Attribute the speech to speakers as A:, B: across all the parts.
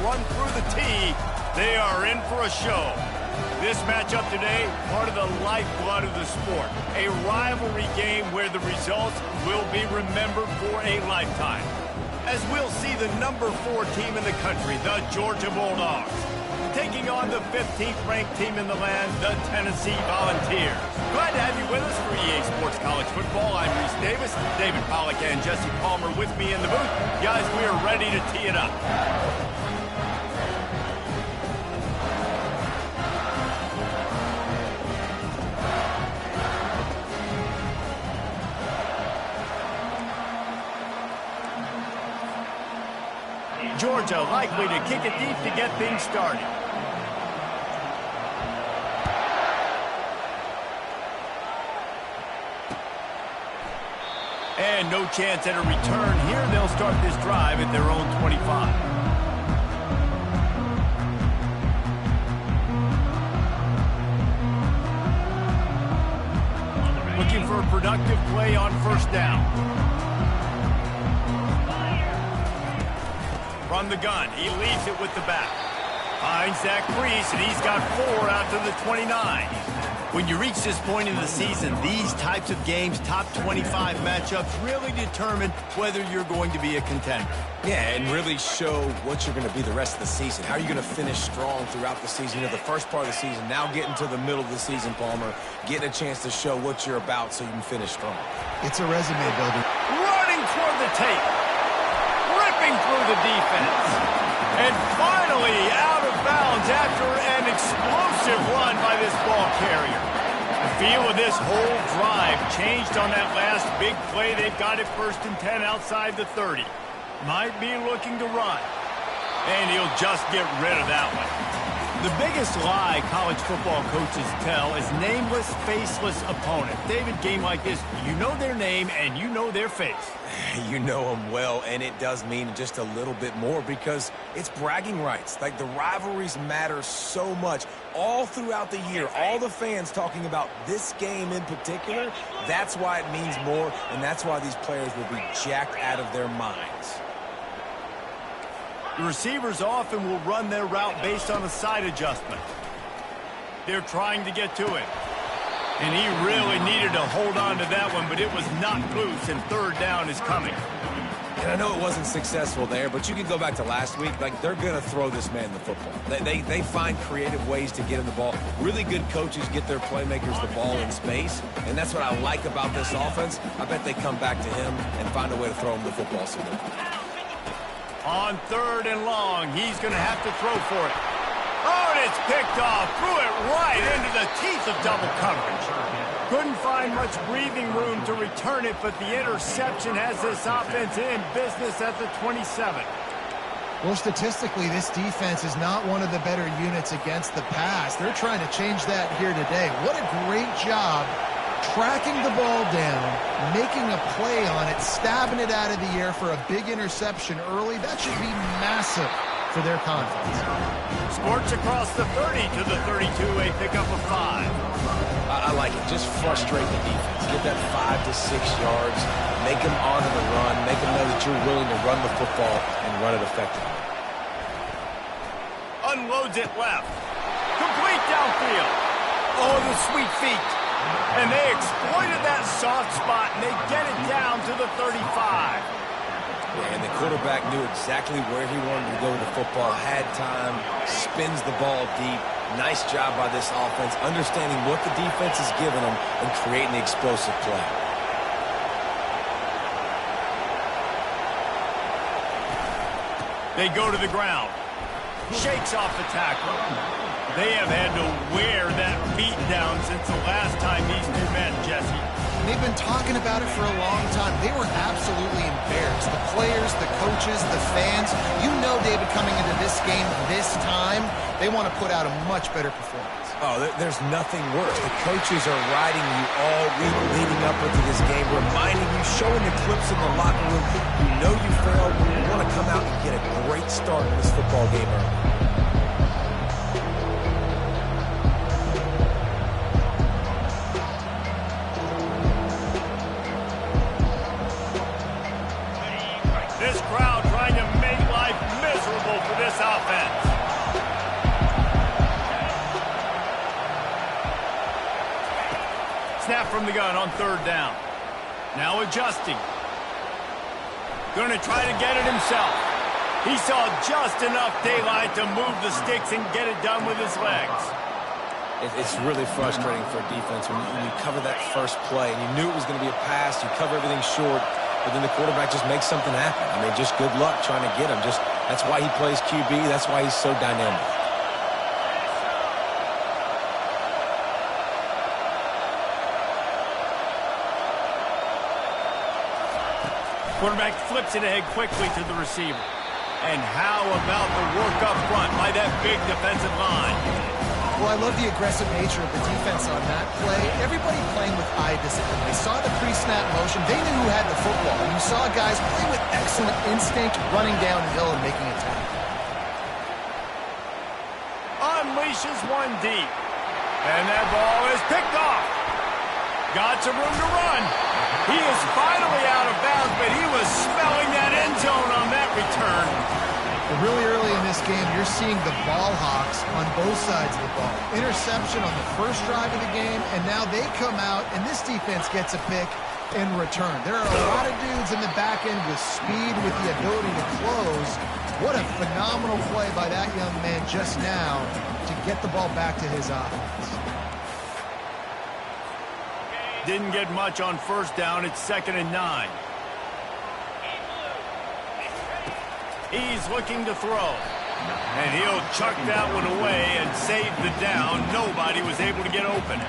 A: run through the tee, they are in for a show. This matchup today, part of the lifeblood of the sport. A rivalry game where the results will be remembered for a lifetime. As we'll see the number 4 team in the country, the Georgia Bulldogs, taking on the 15th ranked team in the land, the Tennessee Volunteers. Glad to have you with us for EA Sports College Football. I'm Reese Davis, David Pollack and Jesse Palmer with me in the booth. Guys, we are ready to tee it up. Georgia likely to kick it deep to get things started. And no chance at a return here. They'll start this drive at their own 25. Looking for a productive play on first down. From the gun, he leaves it with the back. Finds that crease, and he's got 4 out to the 29. When you reach this point in the season, these types of games, top 25 matchups, really determine whether you're going to be a contender.
B: Yeah, and really show what you're going to be the rest of the season. How are you going to finish strong throughout the season? You know, the first part of the season, now getting to the middle of the season, Palmer, getting a chance to show what you're about so you can finish strong.
C: It's a resume builder.
A: Running toward the tape. Ripping through the defense. And finally out of bounds after an explosive run by this ball carrier. The feel of this whole drive changed on that last big play. They've got it 1st and 10 outside the 30. Might be looking to run. And he'll just get rid of that one. The biggest lie college football coaches tell is nameless, faceless opponent. David, game like this, you know their name and you know their face.
B: You know them well, and it does mean just a little bit more because it's bragging rights. Like, the rivalries matter so much all throughout the year. All the fans talking about this game in particular, that's why it means more, and that's why these players will be jacked out of their minds.
A: The receivers often will run their route based on a side adjustment. They're trying to get to it. And he really needed to hold on to that one, but it was knocked loose, and 3rd down is coming.
B: And I know it wasn't successful there, but you can go back to last week. Like, they're going to throw this man the football. They find creative ways to get him the ball. Really good coaches get their playmakers the ball in space, and that's what I like about this offense. I bet they come back to him and find a way to throw him the football soon.
A: On 3rd and long, he's going to have to throw for it. Oh, and it's picked off. Threw it right into the teeth of double coverage. Couldn't find much breathing room to return it, but the interception has this offense in business at the 27.
C: Well, statistically, this defense is not one of the better units against the pass. They're trying to change that here today. What a great job tracking the ball down, making a play on it, stabbing it out of the air for a big interception early. That should be massive for their confidence.
A: Sports across the 30 to the 32, a pickup of 5.
B: I like it. Just frustrate the defense. Get that 5 to 6 yards. Make them honor the run. Make them know that you're willing to run the football and run it effectively.
A: Unloads it left. Complete downfield. Oh, the sweet feet. And they exploited that soft spot, and they get it down to the 35.
B: Yeah, and the quarterback knew exactly where he wanted to go with the football, had time, spins the ball deep. Nice job by this offense, understanding what the defense is giving them and creating the explosive play.
A: They go to the ground. Shakes off the tackle. They have had to wear that beat down since the last time these two met, Jesse.
C: They've been talking about it for a long time. They were absolutely embarrassed. The players, the coaches, the fans. You know, David, coming into this game this time, they want to put out a much better performance.
B: Oh, there's nothing worse. The coaches are riding you all week leading up into this game, reminding you, showing the clips in the locker room. You know you failed. You want to come out and get a great start in this football game early.
A: This crowd trying to make life miserable for this offense. snap from the gun on 3rd down. Now adjusting. Going to try to get it himself. He saw just enough daylight to move the sticks and get it done with his legs.
B: It's really frustrating for a defense when you cover that first play and you knew it was going to be a pass, you cover everything short, but then the quarterback just makes something happen. I mean, just good luck trying to get him. That's why he plays QB. That's why he's so dynamic.
A: Quarterback flips it ahead quickly to the receiver. And how about the work up front by that big defensive line?
C: Well, I love the aggressive nature of the defense on that play. Everybody playing with eye discipline. They saw the pre-snap motion. They knew who had the football. And you saw guys play with excellent instinct, running downhill and making a tackle.
A: Unleashes one deep. And that ball is picked off. Got some room to run. He is finally out of bounds, but he was smelling that end zone on that return.
C: Really early in this game, you're seeing the ball hawks on both sides of the ball. Interception on the first drive of the game, and now they come out, and this defense gets a pick in return. There are a lot of dudes in the back end with speed, with the ability to close. What a phenomenal play by that young man just now to get the ball back to his offense.
A: Didn't get much on 1st down. It's 2nd and 9. He's looking to throw. And he'll chuck that one away and save the down. Nobody was able to get open.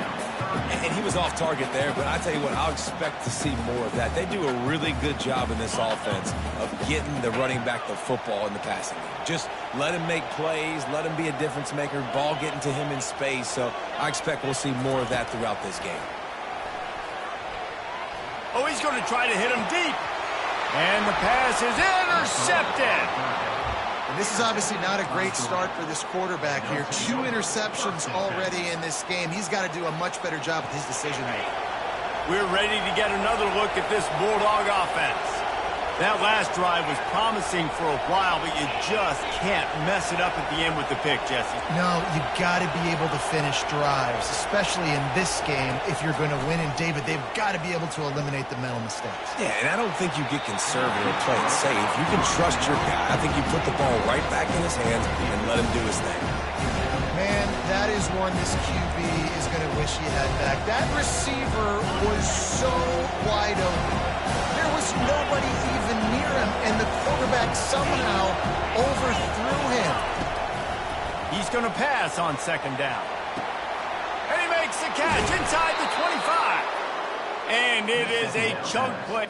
B: And he was off target there, but I tell you what, I'll expect to see more of that. They do a really good job in this offense of getting the running back the football in the passing game. Just let him make plays, let him be a difference maker, ball getting to him in space. So I expect we'll see more of that throughout this game.
A: Oh, he's going to try to hit him deep. And the pass is intercepted.
C: And this is obviously not a great start for this quarterback here. 2 interceptions already in this game. He's got to do a much better job with his decision-making.
A: We're ready to get another look at this Bulldog offense. That last drive was promising for a while, but you just can't mess it up at the end with the pick, Jesse.
C: No, you got to be able to finish drives, especially in this game if you're going to win. And, David, they've got to be able to eliminate the mental mistakes.
B: Yeah, and I don't think you get conservative and play it safe. You can trust your guy. I think you put the ball right back in his hands and let him do his thing.
C: Man, that is one this QB is going to wish he had back. That receiver was so wide open. There was nobody even near him, and the quarterback somehow overthrew him.
A: He's going to pass on 2nd down. And he makes the catch inside the 25. And it is a chunk play.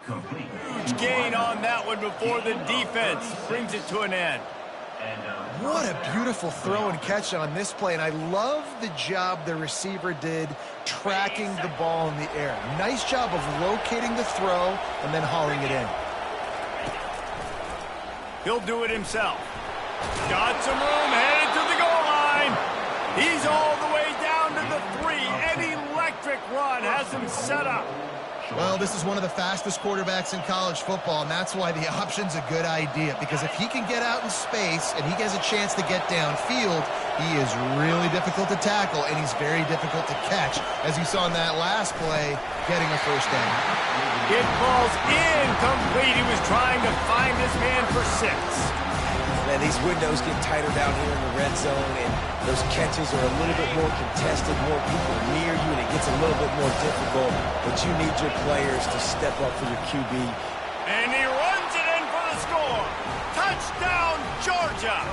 A: Huge gain on that one before the defense brings it to an end.
C: What a beautiful throw and catch on this play, and I love the job the receiver did tracking the ball in the air. Nice job of locating the throw and then hauling it in.
A: He'll do it himself. Got some room, headed to the goal line. He's all the way down to the 3. An electric run has him set up.
C: Well, this is one of the fastest quarterbacks in college football, and that's why the option's a good idea, because if he can get out in space and he has a chance to get downfield, he is really difficult to tackle, and he's very difficult to catch, as you saw in that last play, getting a 1st down.
A: It falls incomplete. He was trying to find his man for 6.
B: Man, these windows get tighter down here in the red zone, and those catches are a little bit more contested, more people near you, and it gets a little bit more difficult. But you need your players to step up for your QB.
A: And he runs it in for the score. Touchdown, Georgia!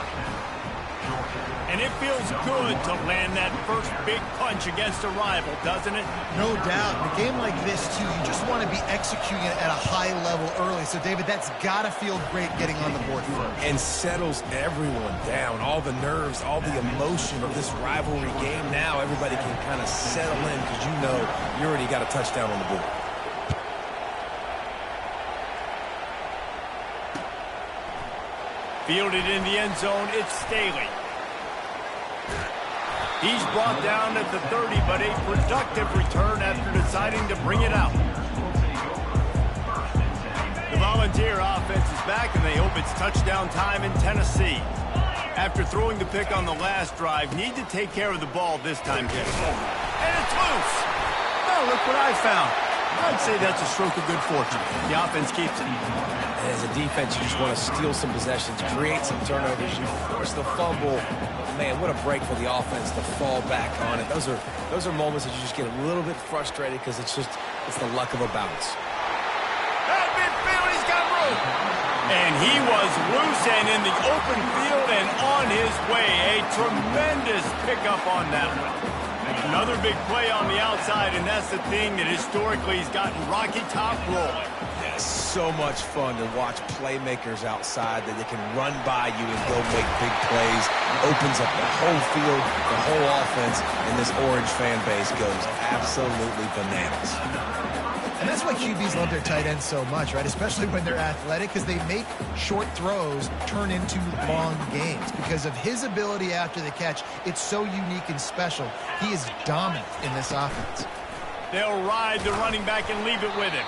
A: And it feels good to land that first big punch against a rival, doesn't it?
C: No doubt. In a game like this, too, you just want to be executing it at a high level early. So, David, that's got to feel great getting on the board first.
B: And settles everyone down. All the nerves, all the emotion of this rivalry game. Now everybody can kind of settle in because you know you already got a touchdown on the board.
A: Fielded in the end zone, it's Staley. He's brought down at the 30, but a productive return after deciding to bring it out. The Volunteer offense is back, and they hope it's touchdown time in Tennessee. After throwing the pick on the last drive, need to take care of the ball this time, Jim. And it's loose! Oh, look what I found. I'd say that's a stroke of good fortune. The offense keeps it.
B: And as a defense, you just want to steal some possessions, create some turnovers, you force the fumble. Man, what a break for the offense to fall back on it. Those are moments that you just get a little bit frustrated because it's the luck of a bounce.
A: That midfield, he's got room. And he was loose and in the open field and on his way. A tremendous pickup on that one. Another big play on the outside, and that's the thing that historically has gotten Rocky Top rolling.
B: So much fun to watch playmakers outside that they can run by you and go make big plays. Opens up the whole field, the whole offense, and this Orange fan base goes absolutely bananas.
C: And that's why QBs love their tight ends so much, right? Especially when they're athletic, because they make short throws turn into long games. Because of his ability after the catch, it's so unique and special. He is dominant in this offense.
A: They'll ride the running back and leave it with him.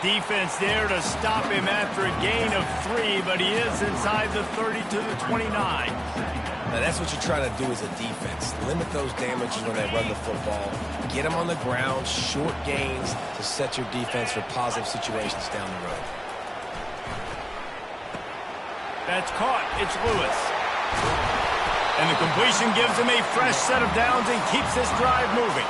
A: Defense there to stop him after a gain of 3, but he is inside the 30 to the 29.
B: Now that's what you're trying to do as a defense. Limit those damages when they run the football. Get them on the ground, short gains to set your defense for positive situations down the road.
A: That's caught. It's Lewis. And the completion gives him a fresh set of downs and keeps this drive moving.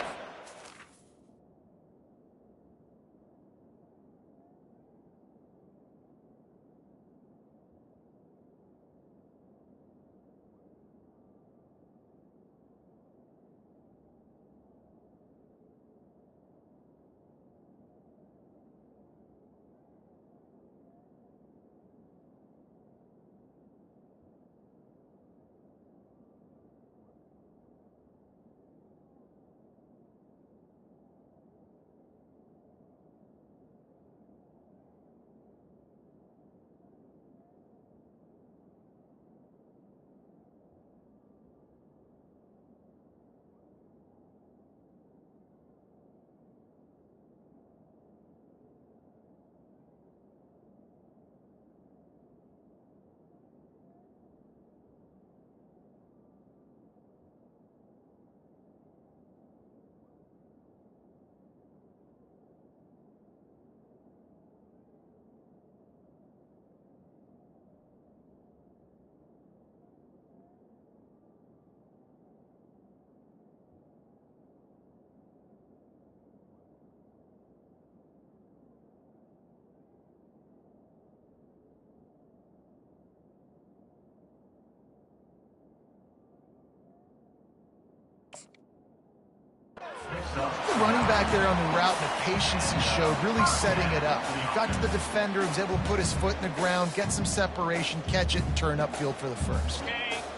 C: The running back there on the route and the patience he showed, really setting it up. He got to the defender, was able to put his foot in the ground, get some separation, catch it, and turn upfield for the first.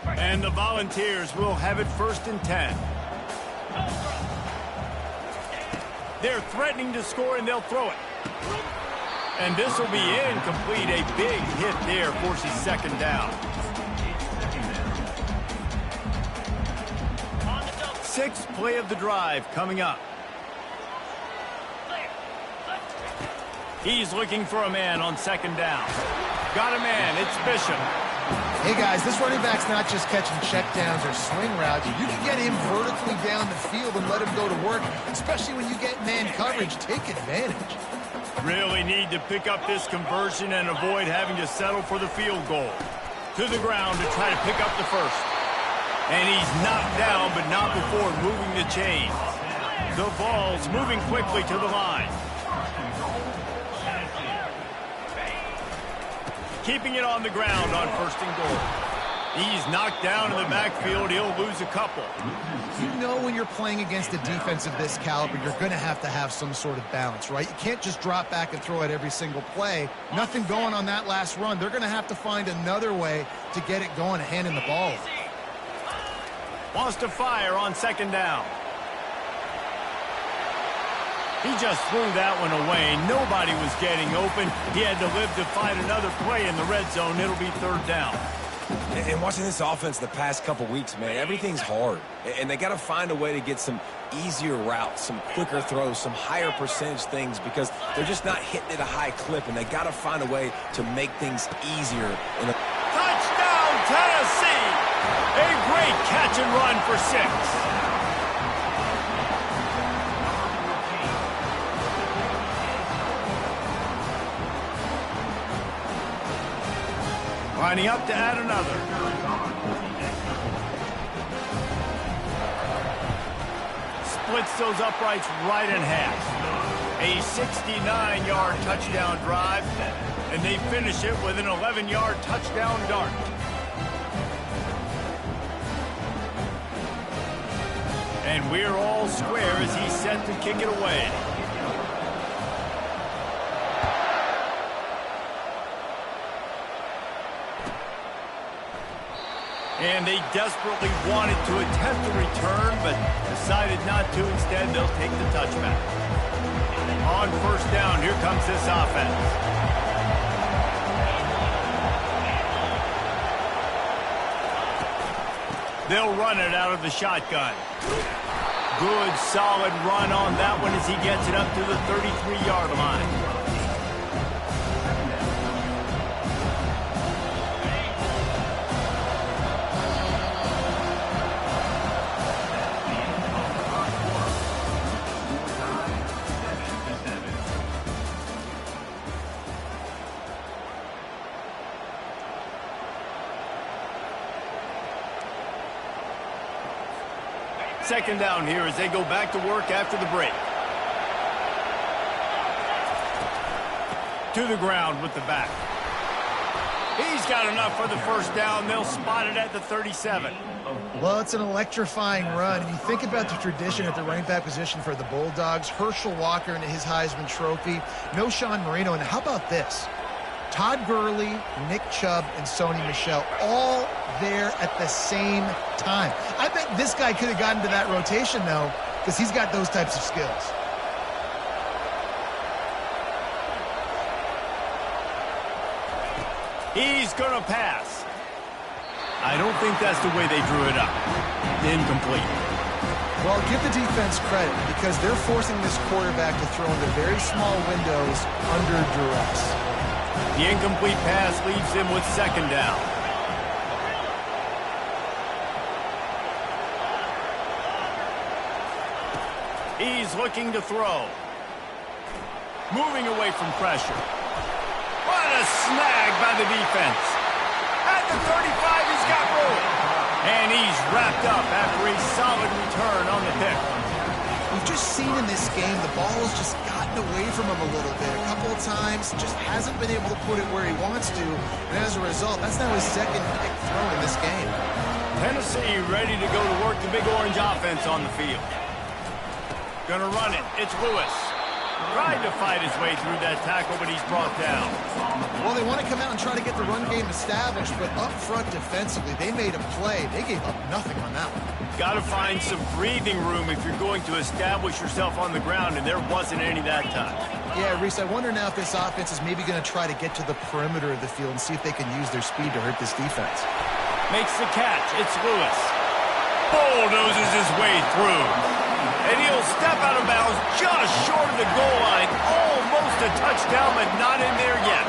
A: And the Volunteers will have it 1st and 10. They're threatening to score, and they'll throw it. And this will be incomplete. A big hit there forces 2nd down. 6th play of the drive coming up. He's looking for a man on 2nd down. Got a man. It's Bishop.
C: Hey, guys, this running back's not just catching checkdowns or swing routes. You can get him vertically down the field and let him go to work, especially when you get man coverage. Take advantage.
A: Really need to pick up this conversion and avoid having to settle for the field goal. To the ground to try to pick up the first. And he's knocked down, but not before moving the chains. The ball's moving quickly to the line. keeping it on the ground on 1st and goal. He's knocked down in the backfield. He'll lose a couple.
C: You know when you're playing against a defense of this caliber, you're going to have some sort of balance, right? You can't just drop back and throw it every single play. Nothing going on that last run. They're going to have to find another way to get it going and hand in the ball.
A: Wants to fire on 2nd down. He just threw that one away. Nobody was getting open. He had to live to find another play in the red zone. It'll be 3rd down.
B: And watching this offense the past couple weeks, man, everything's hard. And they got to find a way to get some easier routes, some quicker throws, some higher percentage things because they're just not hitting at a high clip, and they got to find a way to make things easier.
A: Touchdown, Tennessee! A great catch and run for 6. Lining up to add another. Splits those uprights right in half. A 69-yard touchdown drive, and they finish it with an 11-yard touchdown dart. And we're all square as he's set to kick it away. And they desperately wanted to attempt a return, but decided not to. Instead, they'll take the touchback. On 1st down, here comes this offense. They'll run it out of the shotgun. Good, solid run on that one as he gets it up to the 33-yard line. Second down here as they go back to work after the break. To the ground with the back. He's got enough for the 1st down. They'll spot it at the 37.
C: Well, it's an electrifying run. And you think about the tradition at the running back position for the Bulldogs. Herschel Walker and his Heisman Trophy. No Sean Marino. And how about this? Todd Gurley, Nick Chubb, and Sony Michel all there at the same time. I bet this guy could have gotten to that rotation, though, because he's got those types of skills.
A: He's going to pass. I don't think that's the way they drew it up. Incomplete.
C: Well, give the defense credit because they're forcing this quarterback to throw into very small windows under duress.
A: The incomplete pass leaves him with 2nd down. He's looking to throw. Moving away from pressure. What a snag by the defense. At the 35, he's got room. And he's wrapped up after a solid return on the pick.
C: We've just seen in this game the ball has just gotten away from him a little bit. A couple of times, just hasn't been able to put it where he wants to. And as a result, that's now his 2nd pick throw in this game.
A: Tennessee ready to go to work the Big Orange offense on the field. Gonna run it. It's Lewis. Tried to fight his way through that tackle, but he's brought down.
C: Well, they want to come out and try to get the run game established, but up front defensively, they made a play. They gave up nothing on that one.
A: Got to find some breathing room if you're going to establish yourself on the ground, and there wasn't any that time.
C: Yeah, Reese, I wonder now if this offense is maybe going to try to get to the perimeter of the field and see if they can use their speed to hurt this defense.
A: Makes the catch. It's Lewis. Bulldozes his way through. And he'll step out of bounds just short of the goal line. Almost a touchdown, but not in there yet.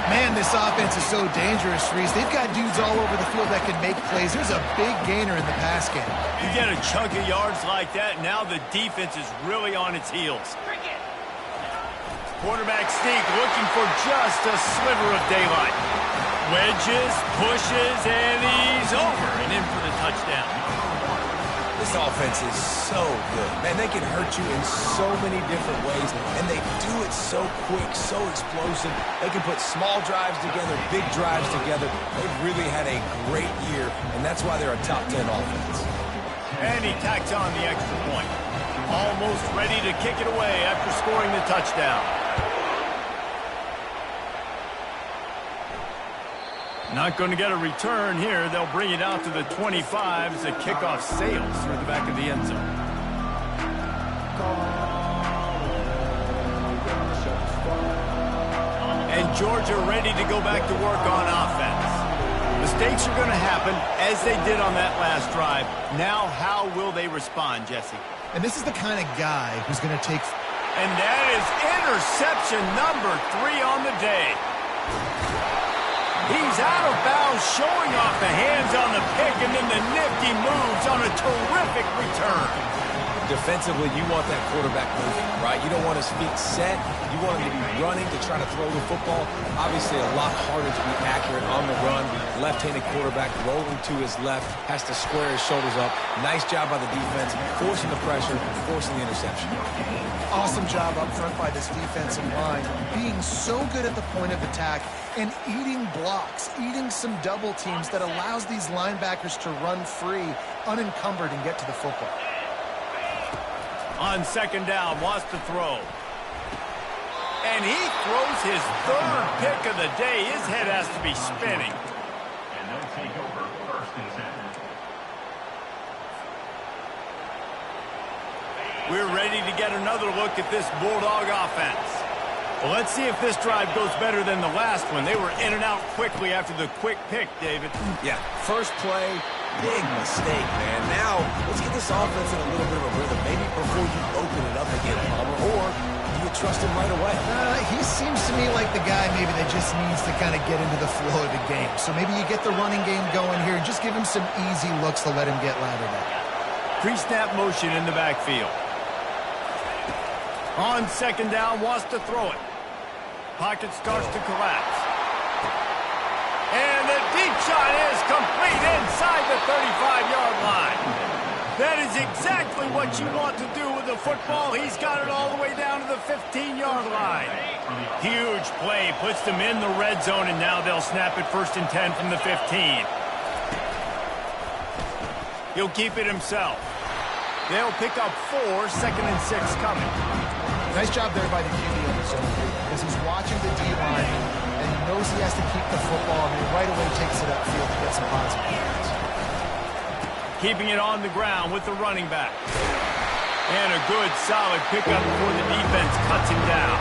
C: Man, this offense is so dangerous, Reese. They've got dudes all over the field that can make plays. There's a big gainer in the pass game.
A: You get a chunk of yards like that, now the defense is really on its heels. Quarterback sneak looking for just a sliver of daylight. Wedges, pushes, and he's over and in for the touchdown.
B: This offense is so good. Man, they can hurt you in so many different ways, and they do it so quick, so explosive. They can put small drives together, big drives together. They've really had a great year, and that's why they're a top 10 offense.
A: And he tacks on the extra point. Almost ready to kick it away after scoring the touchdown. Not going to get a return here. They'll bring it out to the 25 as the kickoff sails through the back of the end zone. And Georgia ready to go back to work on offense. Mistakes are going to happen, as they did on that last drive. Now, how will they respond, Jesse?
C: And this is the kind of guy who's going to take...
A: And that is interception number 3 on the day. He's out of bounds, showing off the hands on the pick, and then the nifty moves on a terrific return.
B: Defensively, you want that quarterback moving, right? You don't want his feet set. You want him to be running to try to throw the football. Obviously, a lot harder to be accurate on the run. Left-handed quarterback rolling to his left, has to square his shoulders up. Nice job by the defense, forcing the pressure, forcing the interception.
C: Awesome job up front by this defensive line, being so good at the point of attack and eating blocks, eating some double teams that allows these linebackers to run free, unencumbered, and get to the football.
A: On second down, wants to throw. And he throws his 3rd pick of the day. His head has to be spinning.
D: And they'll take over 1st and 10.
A: We're ready to get another look at this Bulldog offense. Well, let's see if this drive goes better than the last one. They were in and out quickly after the quick pick, David.
B: Yeah, first play, big mistake, man. Now, let's get this offense in a little bit of a rhythm. Maybe before you open it up again, Palmer, or do you trust him right away?
C: He seems to me like the guy maybe that just needs to kind of get into the flow of the game. So maybe you get the running game going here and just give him some easy looks to let him get lathered up.
A: Pre-snap motion in the backfield. On second down, wants to throw it. Pocket starts to collapse. And the deep shot is complete inside the 35-yard line. That is exactly what you want to do with the football. He's got it all the way down to the 15-yard line. Huge play, puts them in the red zone, and now they'll snap it 1st and 10 from the 15. He'll keep it himself. They'll pick up 4, 2nd and 6 coming.
C: Nice job there by the QB in the zone because he's watching the D-line and he knows he has to keep the football, and he right away takes it upfield to get some positive yards.
A: Keeping it on the ground with the running back. And a good, solid pickup before the defense cuts him down.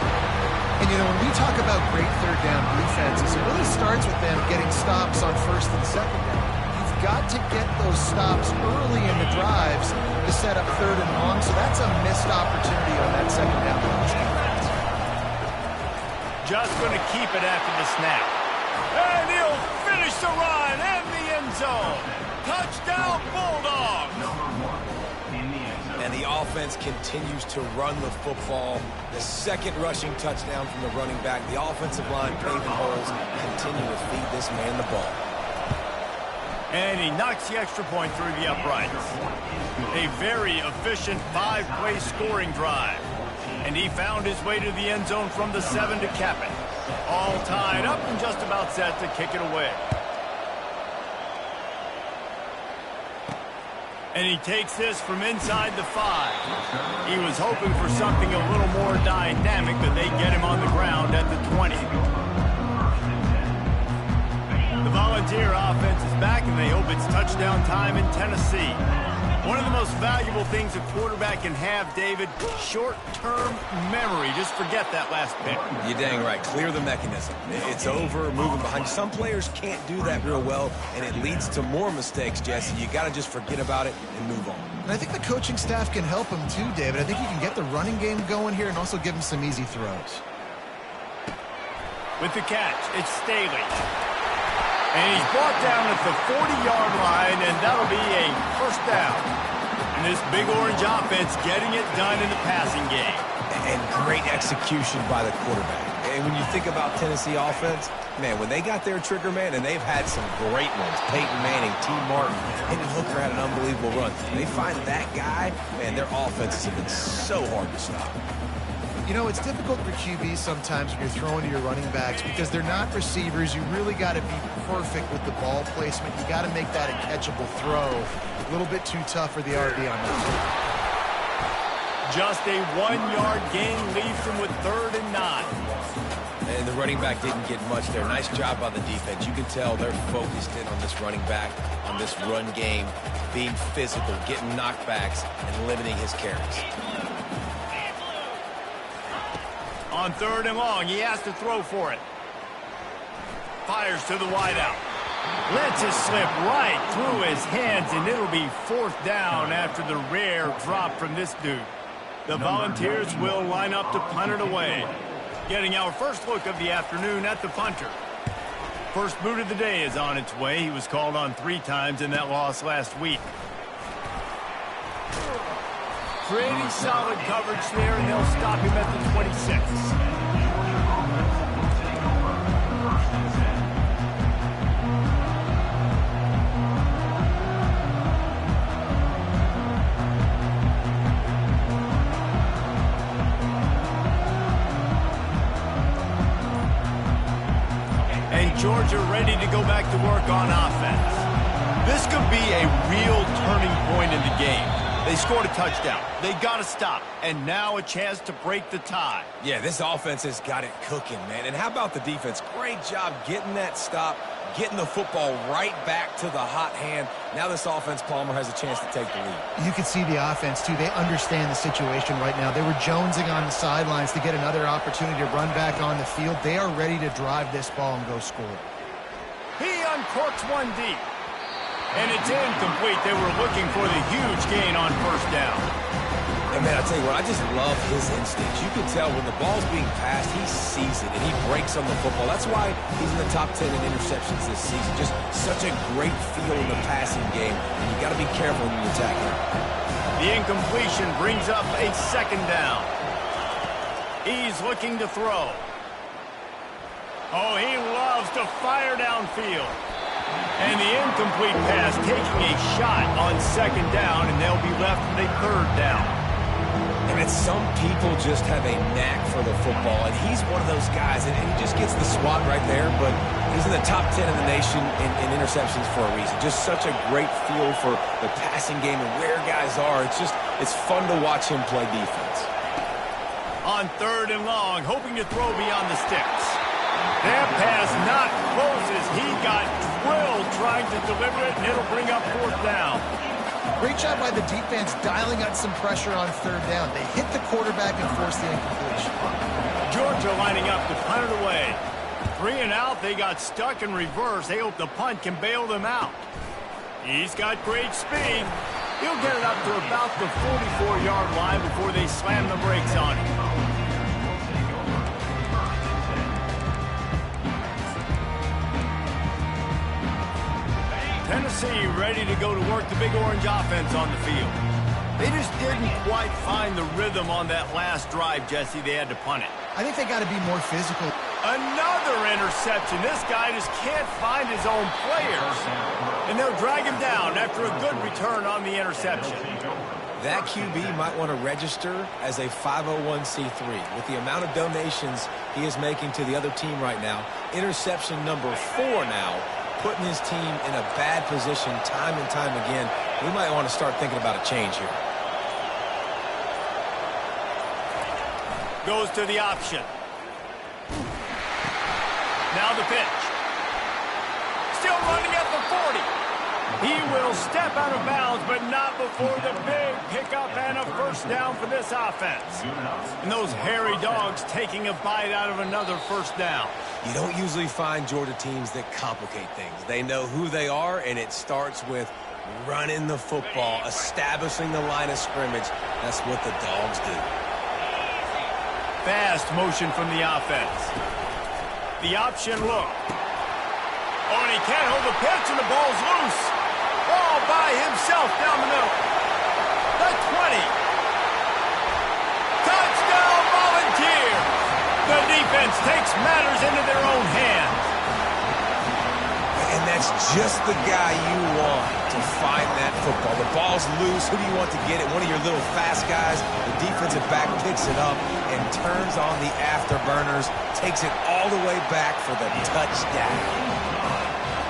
C: And, you know, when we talk about great third down defenses, it really starts with them getting stops on 1st and 2nd down. You've got to get those stops early in the drives to set up 3rd and long, so that's a missed opportunity on that 2nd down defense.
A: Just going to keep it after the snap. And he'll finish the run and the end zone. Touchdown, Bulldogs!
B: And the offense continues to run the football. The 2nd rushing touchdown from the running back. The offensive line paving holes. Continue to feed this man the ball.
A: And he knocks the extra point through the uprights. A very efficient 5-play scoring drive. And he found his way to the end zone from the 7 to cap it. All tied up and just about set to kick it away. And he takes this from inside the 5. He was hoping for something a little more dynamic, but they get him on the ground at the 20. The Volunteer offense is back, and they hope it's touchdown time in Tennessee. One of the most valuable things a quarterback can have, David, short-term memory. Just forget that last pick.
B: You're dang right. Clear the mechanism. It's over, moving behind. Some players can't do that real well, and it leads to more mistakes, Jesse. You got to just forget about it and move on.
C: And I think the coaching staff can help him too, David. I think he can get the running game going here and also give him some easy throws.
A: With the catch, it's Staley. And he's brought down at the 40-yard line, and that'll be a 1st down. And this big orange offense getting it done in the passing game.
B: And great execution by the quarterback. and when you think about Tennessee offense, man, when they got their trigger man, and they've had some great ones, Peyton Manning, T. Martin, Hendon Hooker had an unbelievable run. When they find that guy, man, their offenses have been so hard to stop.
C: You know, it's difficult for QBs sometimes when you're throwing to your running backs because they're not receivers. You really got to be perfect with the ball placement. You got to make that a catchable throw. A little bit too tough for the RB on that.
A: Just a 1-yard gain leaves them with 3rd and 9.
B: And the running back didn't get much there. Nice job by the defense. You can tell they're focused in on this running back, on this run game, being physical, getting knockbacks, and limiting his carries.
A: On 3rd and long, he has to throw for it. Fires to the wideout. Lets it slip right through his hands, and it'll be 4th down after the rare drop from this dude. The Volunteers will line up to punt it away. Getting our first look of the afternoon at the punter. First boot of the day is on its way. He was called on 3 times in that loss last week. Pretty solid coverage there, and they'll stop him at the 26. Georgia ready to go back to work on offense. This could be a real turning point in the game. They scored a touchdown. They got to stop. And now a chance to break the tie.
B: Yeah, this offense has got it cooking, man. And how about the defense? Great job getting that stop, getting the football right back to the hot hand. Now this offense, Palmer, has a chance to take the lead.
C: You can see the offense, too. They understand the situation right now. They were jonesing on the sidelines to get another opportunity to run back on the field. They are ready to drive this ball and go score.
A: He uncorks one deep. And it's incomplete. They were looking for the huge gain on 1st down.
B: And, man, I tell you what, I just love his instincts. You can tell when the ball's being passed, he sees it, and he breaks on the football. That's why he's in the top 10 in interceptions this season. Just such a great feel in the passing game, and you got to be careful when you attack him.
A: The incompletion brings up a 2nd down. He's looking to throw. Oh, he loves to fire downfield. And the incomplete pass taking a shot on 2nd down, and they'll be left with a 3rd down.
B: And it's some people just have a knack for the football, and he's one of those guys, and he just gets the swat right there, but he's in the top 10 in the nation in interceptions for a reason. Just such a great feel for the passing game and where guys are. It's fun to watch him play defense.
A: On 3rd and long, hoping to throw beyond the sticks. That pass not close as he got drilled trying to deliver it, and it'll bring up 4th down.
C: Great job by the defense dialing up some pressure on 3rd down. They hit the quarterback and forced the incompletion.
A: Georgia lining up to punt it away. 3 and out, they got stuck in reverse. They hope the punt can bail them out. He's got great speed. He'll get it up to about the 44-yard line before they slam the brakes on him. Tennessee ready to go to work the Big Orange offense on the field. They just didn't quite find the rhythm on that last drive, Jesse. They had to punt it.
C: I think they got to be more physical.
A: Another interception. This guy just can't find his own players. And they'll drag him down after a good return on the interception.
B: That QB might want to register as a 501c3. With the amount of donations he is making to the other team right now, interception number 4 now, putting his team in a bad position time and time again. We might want to start thinking about a change here.
A: Goes to the option. Now the pitch. Still running at the 40. He will step out of bounds, but not before the big pickup and a 1st down for this offense. And those hairy dogs taking a bite out of another 1st down.
B: You don't usually find Georgia teams that complicate things. They know who they are, and it starts with running the football, establishing the line of scrimmage. That's what the dogs do.
A: Fast motion from the offense. The option look. Oh, and he can't hold the pitch, and the ball's loose. All by himself down the middle. The 20. Touchdown Volunteers. The defense defense takes matters into their own hands.
B: And that's just the guy you want to find that football. The ball's loose. Who do you want to get it? One of your little fast guys. The defensive back picks it up and turns on the afterburners, takes it all the way back for the touchdown.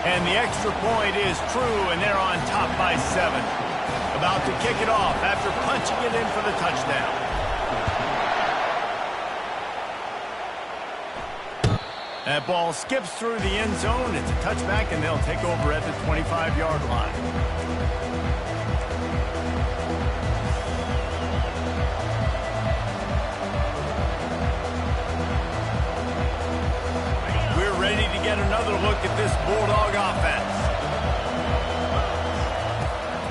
A: And the extra point is true, and they're on top by 7. About to kick it off after punching it in for the touchdown. That ball skips through the end zone. It's a touchback, and they'll take over at the 25-yard line. We're ready to get another look at this Bulldog offense.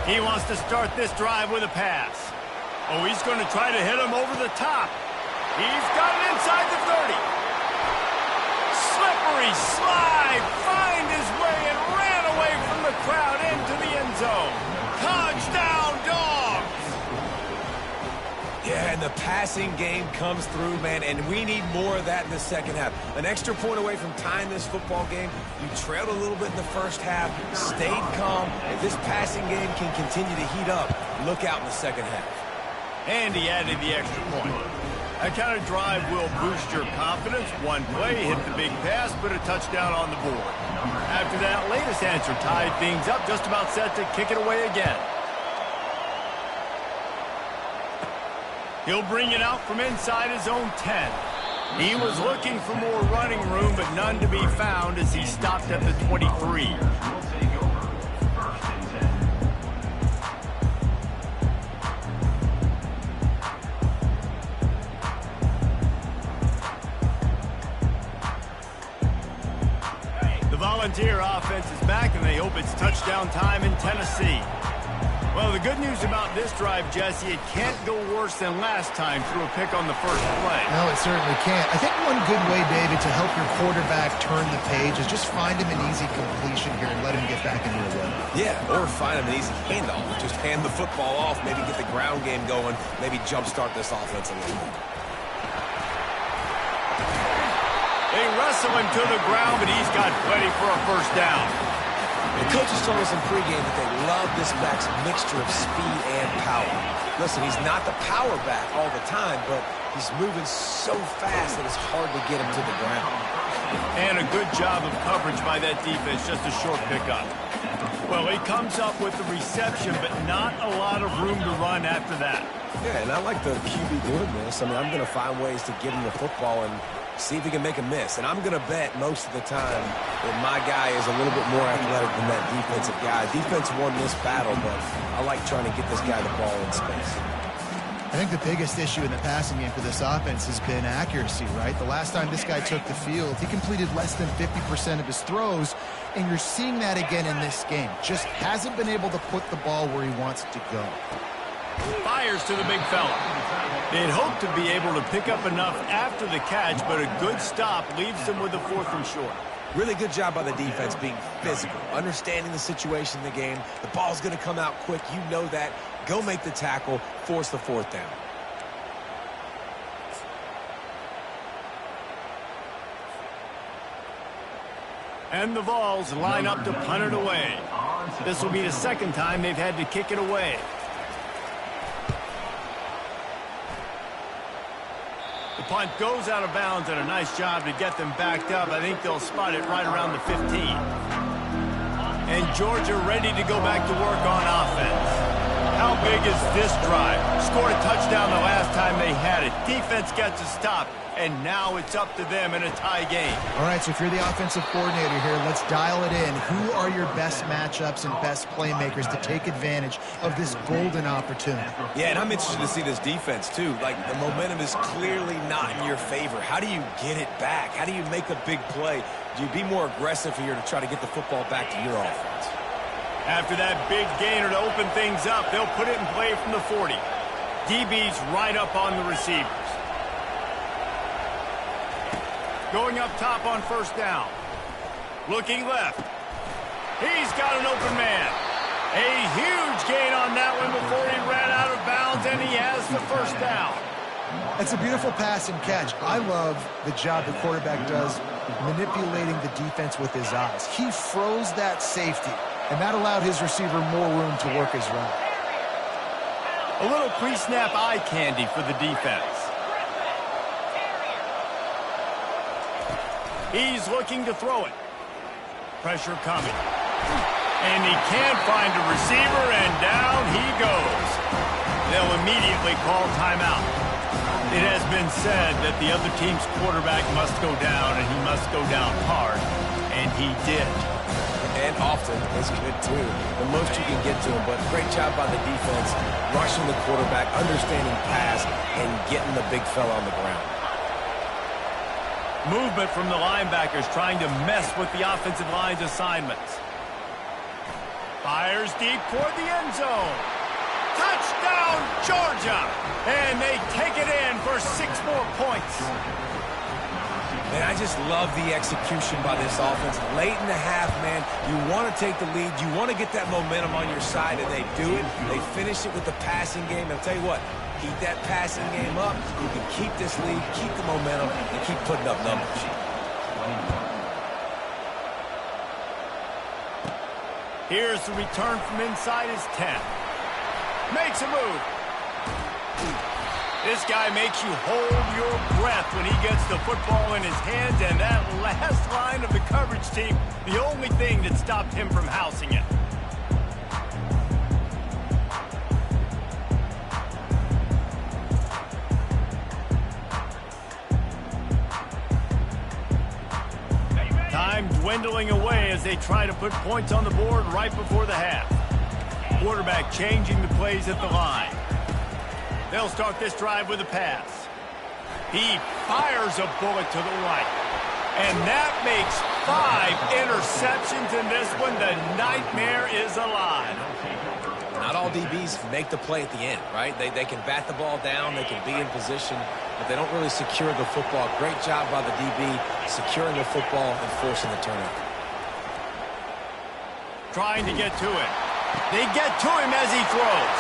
A: He wants to start this drive with a pass. Oh, he's going to try to hit him over the top. He's got it inside the 30. Slippery slide, find his way and ran away from the crowd into the end zone. Touchdown, Dogs!
B: Yeah, and the passing game comes through, man, and we need more of that in the second half. An extra point away from tying this football game. You trailed a little bit in the first half, stayed calm. If this passing game can continue to heat up, look out in the second half.
A: And he added the extra point. That kind of drive will boost your confidence. One play, hit the big pass, put a touchdown on the board. After that latest answer tied things up, just about set to kick it away again. He'll bring it out from inside his own 10. He was looking for more running room, but none to be found as he stopped at the 23. Volunteer offense is back, and they hope it's touchdown time in Tennessee. Well, the good news about this drive, Jesse, it can't go worse than last time through a pick on the first play.
C: No, it certainly can't. I think one good way, David, to help your quarterback turn the page is just find him an easy completion here and let him get back into the rhythm.
B: Yeah, or find him an easy handoff. Just hand the football off, maybe get the ground game going, maybe jumpstart this offense a little bit.
A: They wrestle him to the ground, but he's got plenty for a first down.
B: The coaches told us in pregame that they love this back's mixture of speed and power. Listen, he's not the power back all the time, but he's moving so fast that it's hard to get him to the ground.
A: And a good job of coverage by that defense, just a short pickup. Well, he comes up with the reception, but not a lot of room to run after that.
B: Yeah, and I like the QB doing this. I mean, I'm going to find ways to give him the football and see if he can make a miss. And I'm going to bet most of the time that my guy is a little bit more athletic than that defensive guy. Defense won this battle, but I like trying to get this guy the ball in space.
C: I think the biggest issue in the passing game for this offense has been accuracy, right? The last time this guy took the field, he completed less than 50% of his throws, and you're seeing that again in this game. Just hasn't been able to put the ball where he wants it to go.
A: Fires to the big fella. They'd hope to be able to pick up enough after the catch, but a good stop leaves them with a 4th and short.
B: Really good job by the defense being physical, understanding the situation in the game. The ball's going to come out quick. You know that. Go make the tackle, force the 4th down.
A: And the Vols line up to punt it away. This will be the second time they've had to kick it away. The punt goes out of bounds, and a nice job to get them backed up. I think they'll spot it right around the 15. And Georgia ready to go back to work on offense. How big is this drive? Scored a touchdown the last time they had it. Defense gets a stop, and now it's up to them in a tie game.
C: All right, so if you're the offensive coordinator here, let's dial it in. Who are your best matchups and best playmakers to take advantage of this golden opportunity?
B: Yeah, and I'm interested to see this defense, too. Like, the momentum is clearly not in your favor. How do you get it back? How do you make a big play? Do you be more aggressive here to try to get the football back to your offense?
A: After that big gainer to open things up, they'll put it in play from the 40. DB's right up on the receivers. Going up top on first down. Looking left. He's got an open man. A huge gain on that one before he ran out of bounds, and he has the first down.
C: It's a beautiful pass and catch. I love the job the quarterback does manipulating the defense with his eyes. He froze that safety, and that allowed his receiver more room to work his route.
A: A little pre-snap eye candy for the defense. He's looking to throw it. Pressure coming. And he can't find a receiver, and down he goes. They'll immediately call timeout. It has been said that the other team's quarterback must go down, and he must go down hard. And he did.
B: And often is good, too. The most you can get to him, but great job by the defense, rushing the quarterback, understanding pass, and getting the big fella on the ground.
A: Movement from the linebackers trying to mess with the offensive line's assignments. Fires deep toward the end zone. Touchdown, Georgia! And they take it in for 6 more points.
B: Man, I just love the execution by this offense. Late in the half, man, you want to take the lead. You want to get that momentum on your side, and they do it. They finish it with the passing game. And I'll tell you what, keep that passing game up. You can keep this lead, keep the momentum, and keep putting up numbers.
A: Here's the return from inside his 10. Makes a move. This guy makes you hold your breath when he gets the football in his hands, and that last line of the coverage team, the only thing that stopped him from housing it. Time dwindling away as they try to put points on the board right before the half. Quarterback changing the plays at the line. They'll start this drive with a pass. He fires a bullet to the right. And that makes 5 interceptions in this one. The nightmare is alive.
B: Not all DBs make the play at the end, right? They can bat the ball down, they can be in position, but they don't really secure the football. Great job by the DB securing the football and forcing the turnover.
A: Trying to get to it. They get to him as he throws.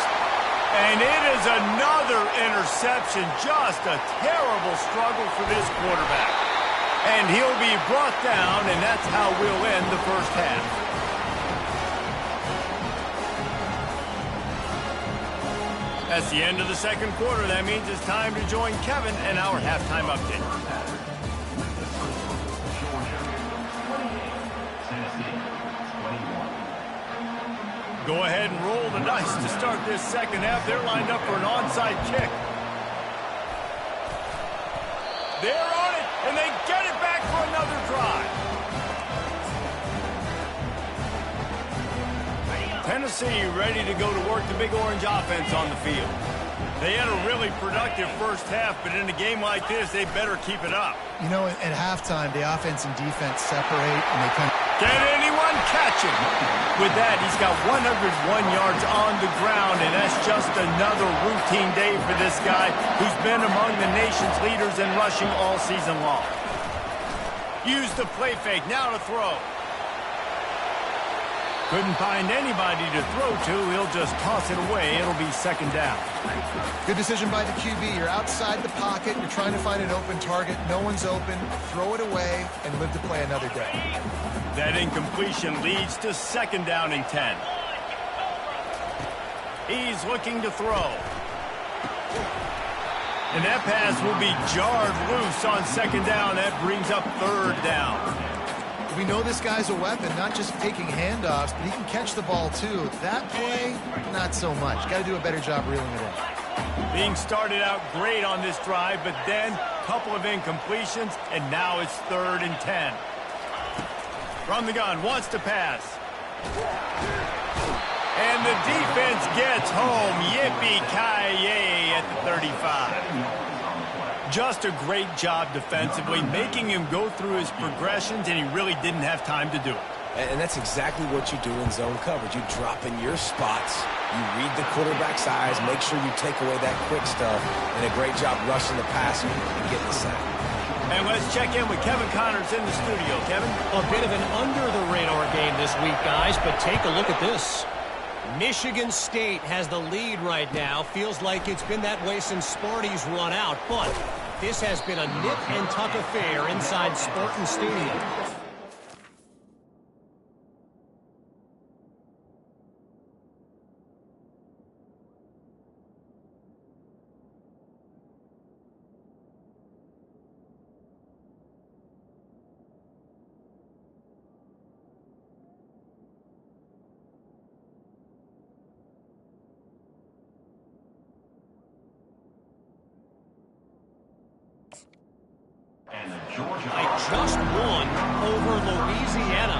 A: And it is another interception. Just a terrible struggle for this quarterback. And he'll be brought down, and that's how we'll end the first half. That's the end of the second quarter. That means it's time to join Kevin and our halftime update. Go ahead and roll the dice to start this second half. They're lined up for an onside kick. They're on it, and they get it back for another drive. Tennessee ready to go to work the Big Orange offense on the field. They had a really productive first half, but in a game like this, they better keep it up.
C: You know, at halftime, the offense and defense separate, and they kind of...
A: Can anyone catch him? With that, he's got 101 yards on the ground, and that's just another routine day for this guy who's been among the nation's leaders in rushing all season long. Use the play fake, now to throw. Couldn't find anybody to throw to. He'll just toss it away. It'll be second down.
C: Good decision by the QB. You're outside the pocket. You're trying to find an open target. No one's open. Throw it away and live to play another day.
A: That incompletion leads to second down and 10. He's looking to throw. And that pass will be jarred loose on second down. That brings up third down.
C: We know this guy's a weapon, not just taking handoffs, but he can catch the ball too. That play, not so much. Got to do a better job reeling it in.
A: Being started out great on this drive, but then a couple of incompletions, and now it's third and 10. From the gun, wants to pass. And the defense gets home. Yippee-ki-yay at the 35. Just a great job defensively, making him go through his progressions, and he really didn't have time to do it.
B: And that's exactly what you do in zone coverage. You drop in your spots, you read the quarterback's eyes, make sure you take away that quick stuff, and a great job rushing the passer and getting the sack.
A: And let's check in with Kevin Connors in the studio. Kevin?
E: A bit of an under-the-radar game this week, guys, but take a look at this. Michigan State has the lead right now. Feels like it's been that way since Sparty's run out, but this has been a nip and tuck affair inside Spartan Stadium.
D: And the Georgia
E: By just one over Louisiana.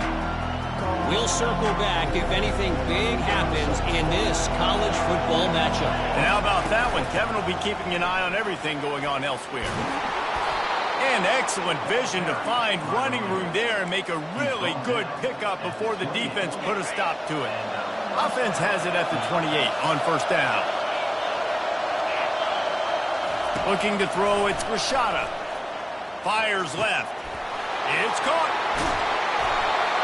E: We'll circle back if anything big happens in this college football matchup.
A: And how about that one? Kevin will be keeping an eye on everything going on elsewhere. And excellent vision to find running room there and make a really good pickup before the defense put a stop to it. Offense has it at the 28 on first down. Looking to throw, it's Rashada. Fires left. It's caught.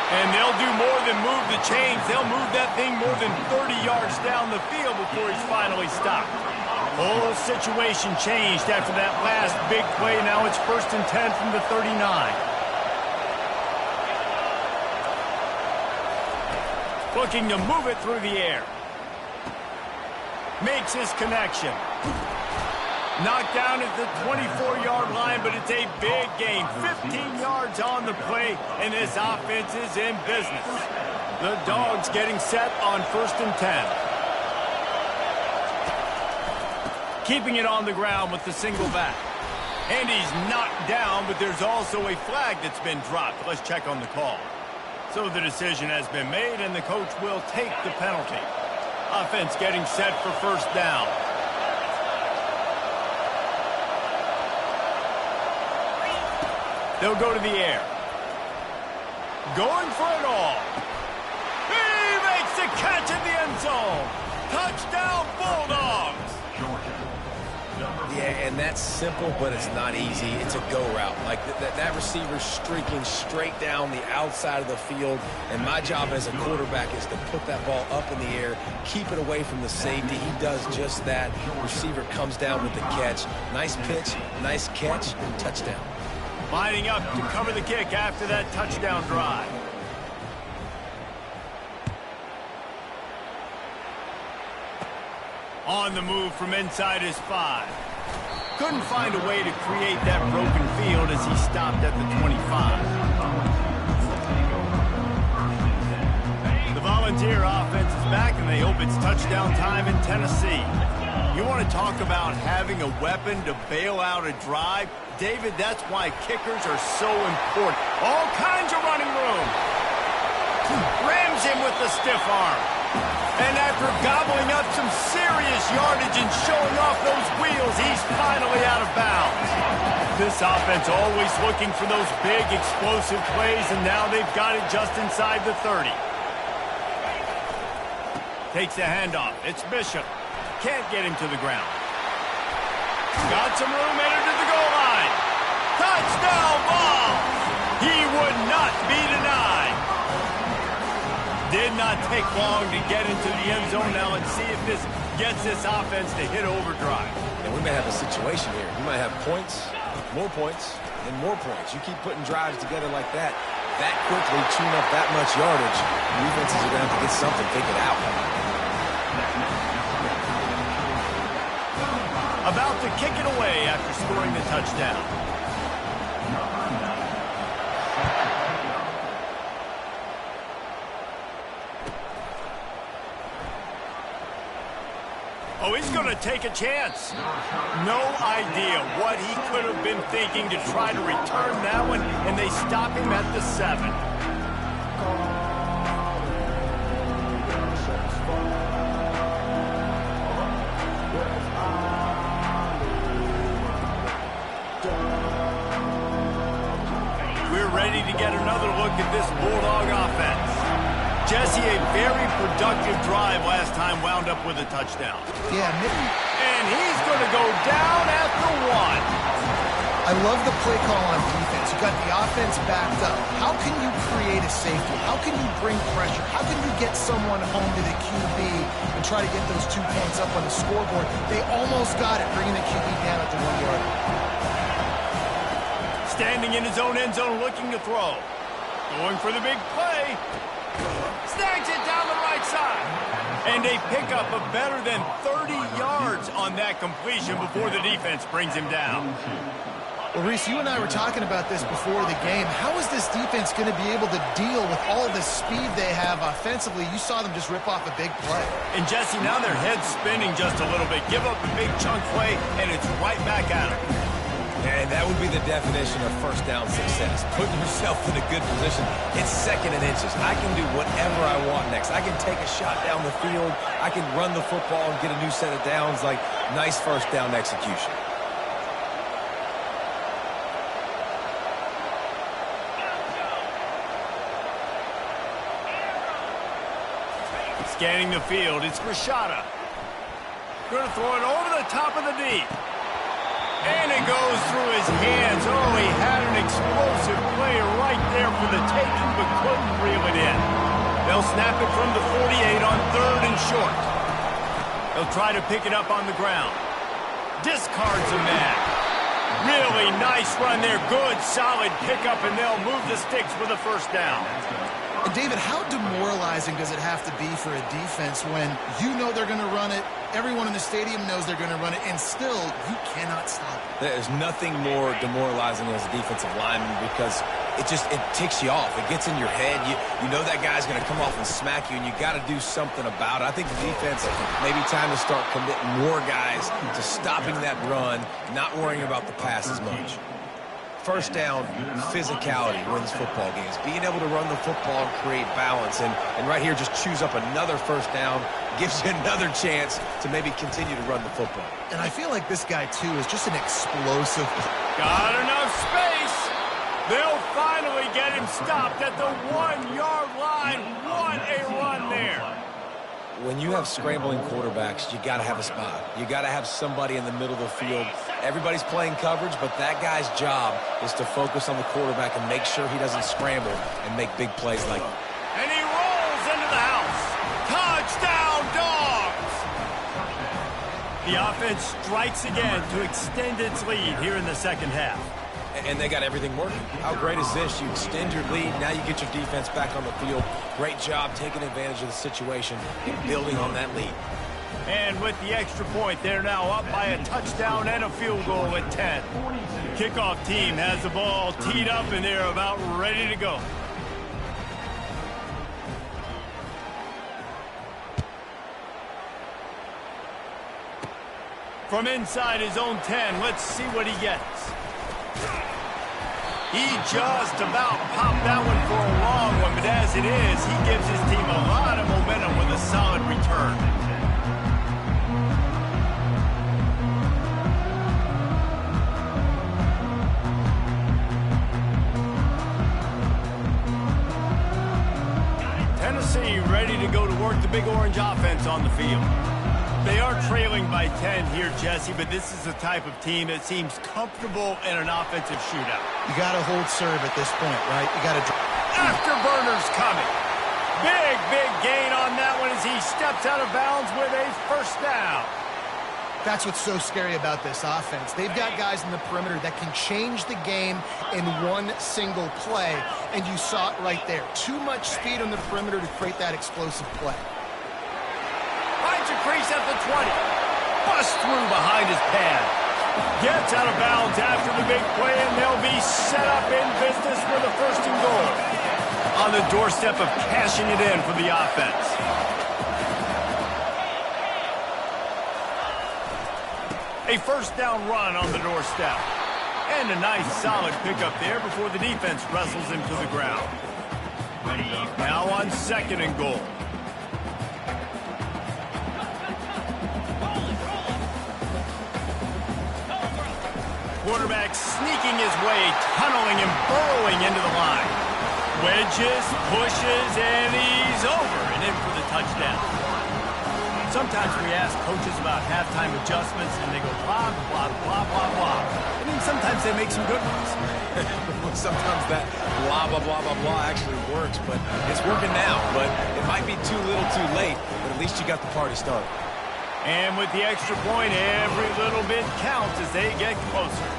A: And they'll do more than move the chains. They'll move that thing more than 30 yards down the field before he's finally stopped. Whole situation changed after that last big play. Now it's 1st and 10 from the 39. Looking to move it through the air. Makes his connection. Knocked down at the 24-yard line, but it's a big gain. 15 yards on the play, and this offense is in business. The Dogs getting set on 1st and 10. Keeping it on the ground with the single back. And he's knocked down, but there's also a flag that's been dropped. Let's check on the call. So the decision has been made, and the coach will take the penalty. Offense getting set for 1st down. They'll go to the air. Going for it all. He makes the catch in the end zone. Touchdown, Bulldogs.
B: Yeah, and that's simple, but it's not easy. It's a go route. Like that receiver's streaking straight down the outside of the field, and my job as a quarterback is to put that ball up in the air, keep it away from the safety. He does just that. Receiver comes down with the catch. Nice pitch, nice catch, touchdown.
A: Lining up to cover the kick after that touchdown drive. On the move from inside his 5. Couldn't find a way to create that broken field as he stopped at the 25. The Volunteer offense is back, and they hope it's touchdown time in Tennessee. You want to talk about having a weapon to bail out a drive? David, that's why kickers are so important. All kinds of running room. Rams him with the stiff arm. And after gobbling up some serious yardage and showing off those wheels, he's finally out of bounds. This offense always looking for those big, explosive plays, and now they've got it just inside the 30. Takes the handoff. It's Bishop. Can't get him to the ground. Got some room, entered to the goal line. Touchdown ball! He would not be denied. Did not take long to get into the end zone. Now let's see if this gets this offense to hit overdrive.
B: And we may have a situation here. We might have points, and more points. You keep putting drives together like that quickly, tune up that much yardage, defenses are going to have to get something figured out.
A: About to kick it away after scoring the touchdown. Oh, he's going to take a chance. No idea what he could have been thinking to try to return that one, and they stop him at the 7. We're ready to get another look at this Bulldog offense. Jesse, a very productive drive last time, wound up with a touchdown.
C: Yeah,
A: and he's going to go down at the 1.
C: I love the play call on defense. You got the offense backed up, how can you create a safety? How can you bring pressure? How can you get someone home to the QB and try to get those 2 points up on the scoreboard? They almost got it, bringing the QB down at the 1 yard.
A: Standing in his own end zone looking to throw. Going for the big play. Snags it down the right side. And a pickup of better than 30 yards on that completion before the defense brings him down.
C: Well, Reese, you and I were talking about this before the game. How is this defense going to be able to deal with all the speed they have offensively? You saw them just rip off a big play.
A: And, Jesse, now their head's spinning just a little bit. Give up a big chunk play, and it's right back at them.
B: And that would be the definition of first down success. Putting yourself in a good position. It's second and inches. I can do whatever I want next. I can take a shot down the field. I can run the football and get a new set of downs. Like, nice first down execution.
A: Scanning the field, it's Rashada. Going to throw it over the top of the deep. And it goes through his hands. Oh, he had an explosive play right there for the taking, but couldn't reel it in. They'll snap it from the 48 on 3rd and short. They'll try to pick it up on the ground. Discards a man. Really nice run there. Good, solid pickup, and they'll move the sticks with a first down.
C: And David, how demoralizing does it have to be for a defense when you know they're going to run it, everyone in the stadium knows they're going to run it, and still you cannot stop it?
B: There's nothing more demoralizing as a defensive lineman because it ticks you off. It gets in your head. You know that guy's going to come off and smack you, and you got to do something about it. I think the defense maybe time to start committing more guys to stopping that run, not worrying about the pass as much. First down, physicality wins football games. Being able to run the football and create balance. And right here, just choose up another first down, gives you another chance to maybe continue to run the football.
C: And I feel like this guy, too, is just an explosive.
A: Got enough space. They'll finally get him stopped at the 1 yard line. What a run there.
B: When you have scrambling quarterbacks, you got to have a spot. You got to have somebody in the middle of the field. Everybody's playing coverage, but that guy's job is to focus on the quarterback and make sure he doesn't scramble and make big plays like that.
A: And he rolls into the house. Touchdown, Dogs! The offense strikes again to extend its lead here in the second half.
B: And they got everything working. How great is this? You extend your lead. Now you get your defense back on the field. Great job taking advantage of the situation and building on that lead.
A: And with the extra point, they're now up by a touchdown and a field goal at 10. Kickoff team has the ball teed up, and they're about ready to go. From inside his own 10, let's see what he gets. He just about popped that one for a long one, but as it is, he gives his team a lot of momentum with a solid return. Tennessee ready to go to work the Big Orange offense on the field. They are trailing by 10 here, Jesse, but this is the type of team that seems comfortable in an offensive shootout.
C: You got to hold serve at this point, right? You got to.
A: Afterburner's coming. Big gain on that one as he steps out of bounds with a first down.
C: That's what's so scary about this offense. They've got guys in the perimeter that can change the game in one single play, and you saw it right there. Too much speed on the perimeter to create that explosive play.
A: Finds a crease at the 20. Busts through behind his pad. Gets out of bounds after the big play, and they'll be set up in business with a first and goal. On the doorstep of cashing it in for the offense. A first down run on the doorstep. And a nice solid pickup there before the defense wrestles him to the ground. Now on second and goal. Quarterback sneaking his way, tunneling and burrowing into the line. Wedges, pushes, and he's over and in for the touchdown. Sometimes we ask coaches about halftime adjustments, and they go blah, blah, blah, blah, blah. I mean, sometimes they make some good ones.
B: Sometimes that blah, blah, blah, blah, blah actually works, but it's working now. But it might be too little too late, but at least you got the party started.
A: And with the extra point, every little bit counts as they get closer.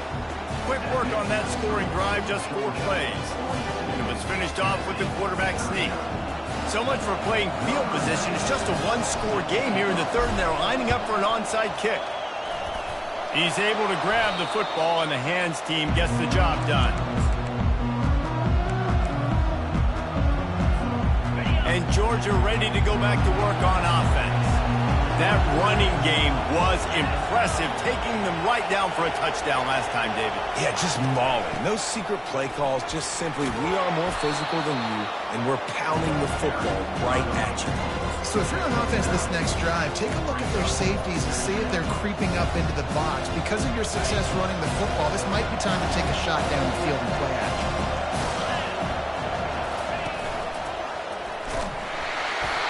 A: Quick work on that scoring drive, just 4 plays. And it was finished off with the quarterback sneak. So much for playing field position. It's just a one-score game here in the third, and they're lining up for an onside kick. He's able to grab the football, and the hands team gets the job done. And Georgia ready to go back to work on offense. That running game was impressive, taking them right down for a touchdown last time, David.
B: Yeah, just mauling. No secret play calls, just simply we are more physical than you, and we're pounding the football right at you.
C: So if you're on offense this next drive, take a look at their safeties and see if they're creeping up into the box. Because of your success running the football, this might be time to take a shot down the field and play action.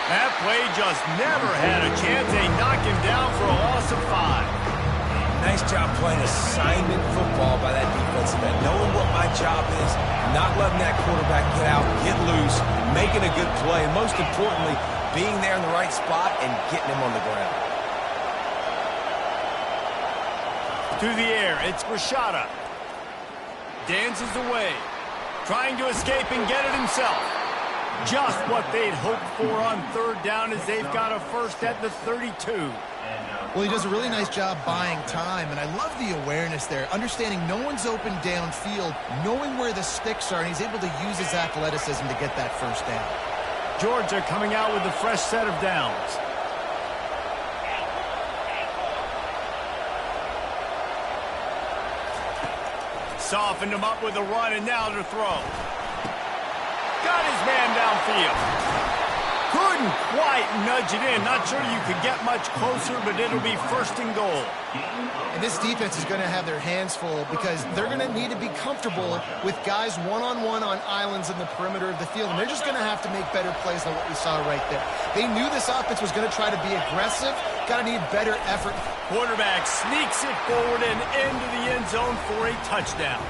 A: That play just never had a chance. They knock him down for a loss of 5.
B: Nice job playing assignment football by that defensive end. Knowing what my job is, not letting that quarterback get out, get loose, making a good play, and most importantly, being there in the right spot and getting him on the ground.
A: To the air, it's Rashada. Dances away, trying to escape and get it himself. Just what they'd hoped for on third down as they've got a first at the 32.
C: Well, he does a really nice job buying time, and I love the awareness there, understanding no one's open downfield, knowing where the sticks are, and he's able to use his athleticism to get that first down.
A: Georgia coming out with a fresh set of downs. Softened him up with a run, and now to throw. Got his man downfield. Couldn't quite nudge it in. Not sure you could get much closer, but it'll be first and goal.
C: And this defense is going to have their hands full because they're going to need to be comfortable with guys one-on-one on islands in the perimeter of the field. And they're just going to have to make better plays than what we saw right there. They knew this offense was going to try to be aggressive. Got to need better effort.
A: Quarterback sneaks it forward and into the end zone for a touchdown.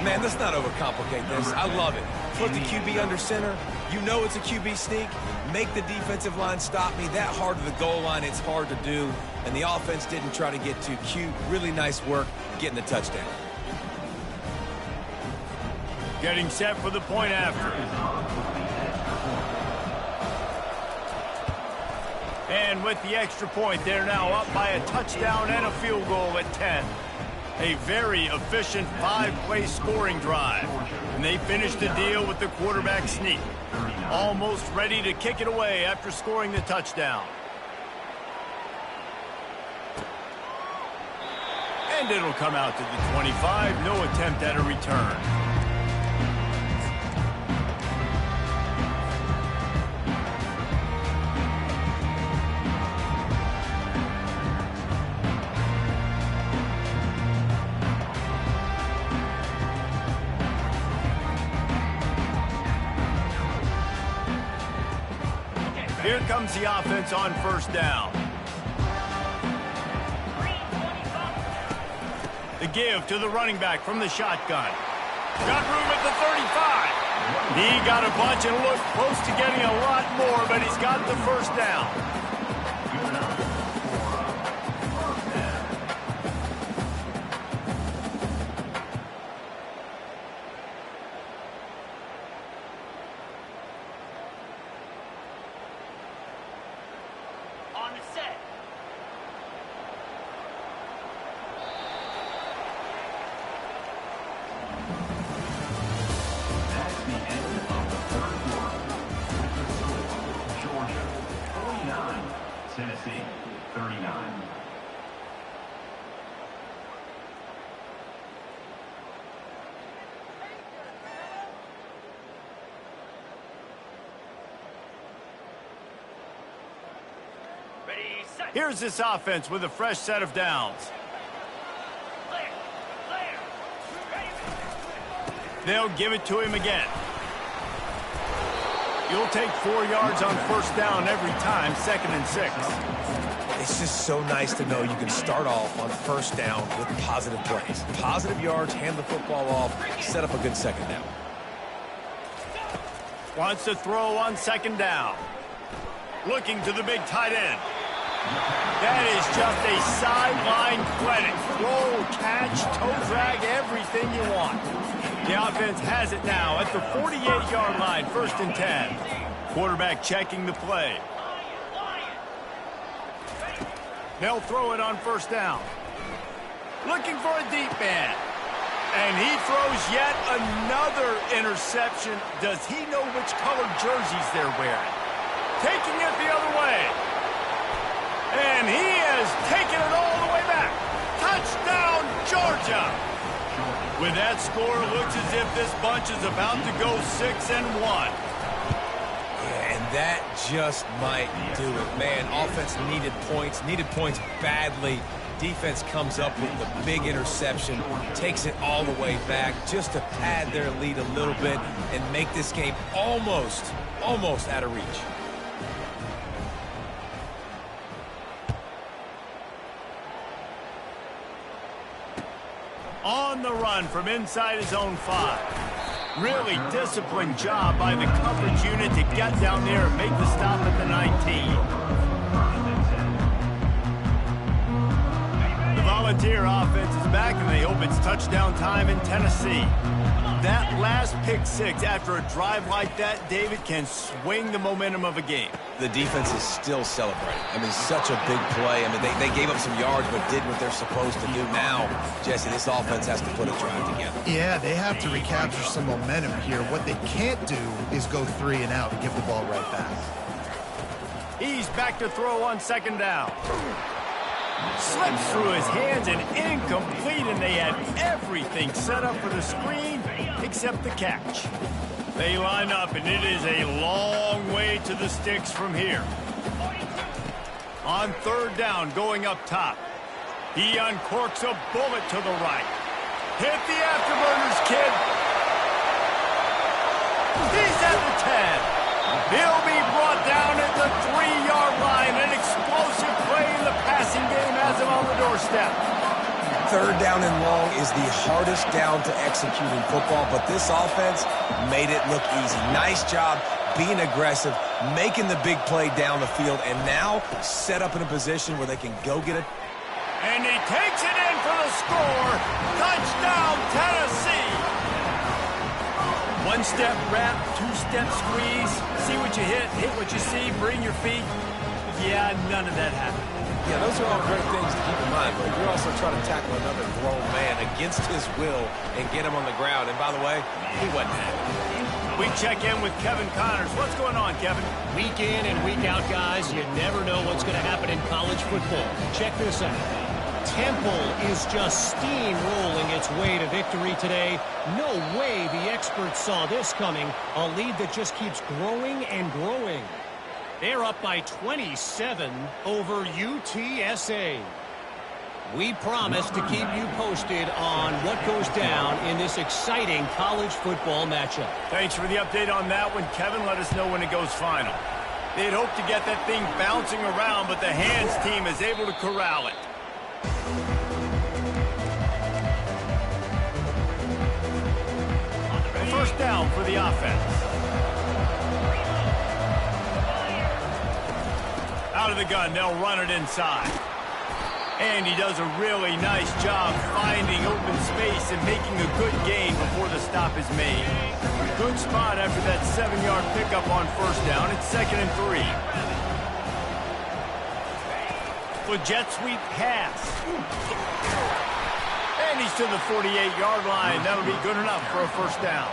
B: Man, let's not overcomplicate this. I love it. Put the QB under center. You know it's a QB sneak. Make the defensive line stop me. That hard to the goal line, it's hard to do. And the offense didn't try to get too cute. Really nice work getting the touchdown.
A: Getting set for the point after. And with the extra point, they're now up by a touchdown and a field goal at 10. A very efficient 5-play scoring drive. And they finished the deal with the quarterback sneak. Almost ready to kick it away after scoring the touchdown. And it'll come out to the 25. No attempt at a return. Here comes the offense on first down. The give to the running back from the shotgun. Got room at the 35. He got a bunch and looked close to getting a lot more, but he's got the first down.
D: Tennessee, 39.
A: Here's this offense with a fresh set of downs. They'll give it to him again. You'll take 4 yards on first down every time, 2nd and 6.
B: It's just so nice to know you can start off on first down with positive plays. Positive yards, hand the football off, set up a good second down.
A: Wants to throw on 2nd down. Looking to the big tight end. That is just a sideline clinic. Throw, catch, toe drag, everything you want. The offense has it now at the 48-yard line, 1st and 10. Quarterback checking the play. They'll throw it on first down. Looking for a deep man. And he throws yet another interception. Does he know which colored jerseys they're wearing? Taking it the other way. And he has taken it all the way back. Touchdown, Georgia. With that score, it looks as if this bunch is about to go 6-1.
B: Yeah, and that just might do it. Man, offense needed points badly. Defense comes up with the big interception, takes it all the way back just to pad their lead a little bit and make this game almost out of reach.
A: On the run from inside his own 5. Really disciplined job by the coverage unit to get down there and make the stop at the 19. The Volunteer offense is back, and they hope it's touchdown time in Tennessee. That last pick 6 after a drive like that, David, can swing the momentum of a game.
B: The defense is still celebrating. I mean, such a big play. I mean, they gave up some yards but did what they're supposed to do. Now, Jesse, this offense has to put a drive together.
C: Yeah, they have to recapture some momentum here. What they can't do is go 3 and out and give the ball right back.
A: He's back to throw on 2nd down. Slips through his hands and incomplete, and they had everything set up for the screen except the catch. They line up, and it is a long way to the sticks from here. On 3rd down, going up top. He uncorks a bullet to the right. Hit the afterburners, kid. He's at the 10. He'll be brought down at the 3-yard line. An explosive play in the passing game has him on the doorstep.
B: 3rd down and long is the hardest down to execute in football, but this offense made it look easy. Nice job being aggressive, making the big play down the field, and now set up in a position where they can go get it.
A: And he takes it in for the score. Touchdown, Tennessee. 1-step wrap, 2-step squeeze. See what you hit what you see, bring your feet. Yeah, none of that happened.
B: Yeah, those are all great things to keep in mind, but you're also trying to tackle another grown man against his will and get him on the ground. And by the way, he wasn't happy.
A: We check in with Kevin Connors. What's going on, Kevin?
E: Week in and week out, guys, you never know what's going to happen in college football. Check this out. Temple is just steamrolling its way to victory today. No way the experts saw this coming. A lead that just keeps growing and growing. They're up by 27 over UTSA. We promise to keep you posted on what goes down in this exciting college football matchup.
A: Thanks for the update on that one, Kevin. Let us know when it goes final. They'd hoped to get that thing bouncing around, but the hands team is able to corral it. First down for the offense. Out of the gun, they'll run it inside. And he does a really nice job finding open space and making a good gain before the stop is made. Good spot after that 7-yard pickup on first down. It's 2nd and 3. With jet sweep pass. And he's to the 48-yard line. That'll be good enough for a first down.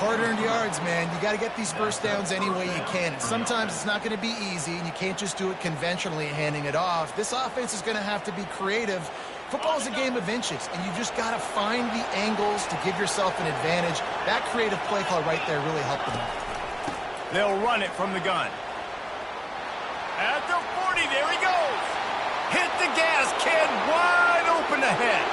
C: Hard-earned yards, man. You got to get these first downs any way you can. And sometimes it's not going to be easy, and you can't just do it conventionally handing it off. This offense is going to have to be creative. Football is a game of inches, and you just got to find the angles to give yourself an advantage. That creative play call right there really helped them out.
A: They'll run it from the gun. At the 40, there he goes. Hit the gas, kid. Wide open ahead.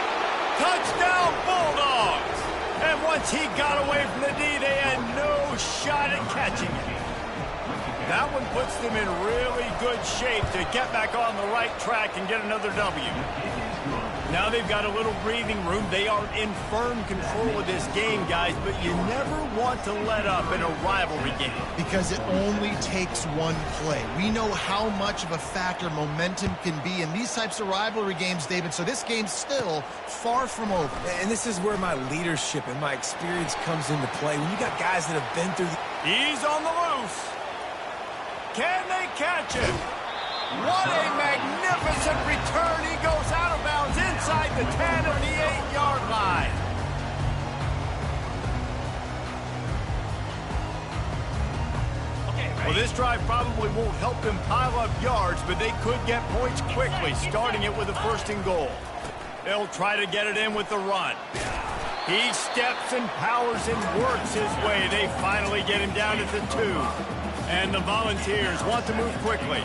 A: Touchdown, Bulldogs. And once he got away from the D, they had no shot at catching him. That one puts them in really good shape to get back on the right track and get another W. Now they've got a little breathing room. They are in firm control of this game, guys, but you never want to let up in a rivalry game.
C: Because it only takes one play. We know how much of a factor momentum can be in these types of rivalry games, David, so this game's still far from over.
B: And this is where my leadership and my experience comes into play. When you got guys that have been through
A: He's on the loose. Can they catch him? What a magnificent return. He goes out of bounds inside the 10 or the 8-yard line. Well, this drive probably won't help them pile up yards, but they could get points quickly, starting it with a 1st and goal. They'll try to get it in with the run. He steps and powers and works his way. They finally get him down at the 2. And the Volunteers want to move quickly.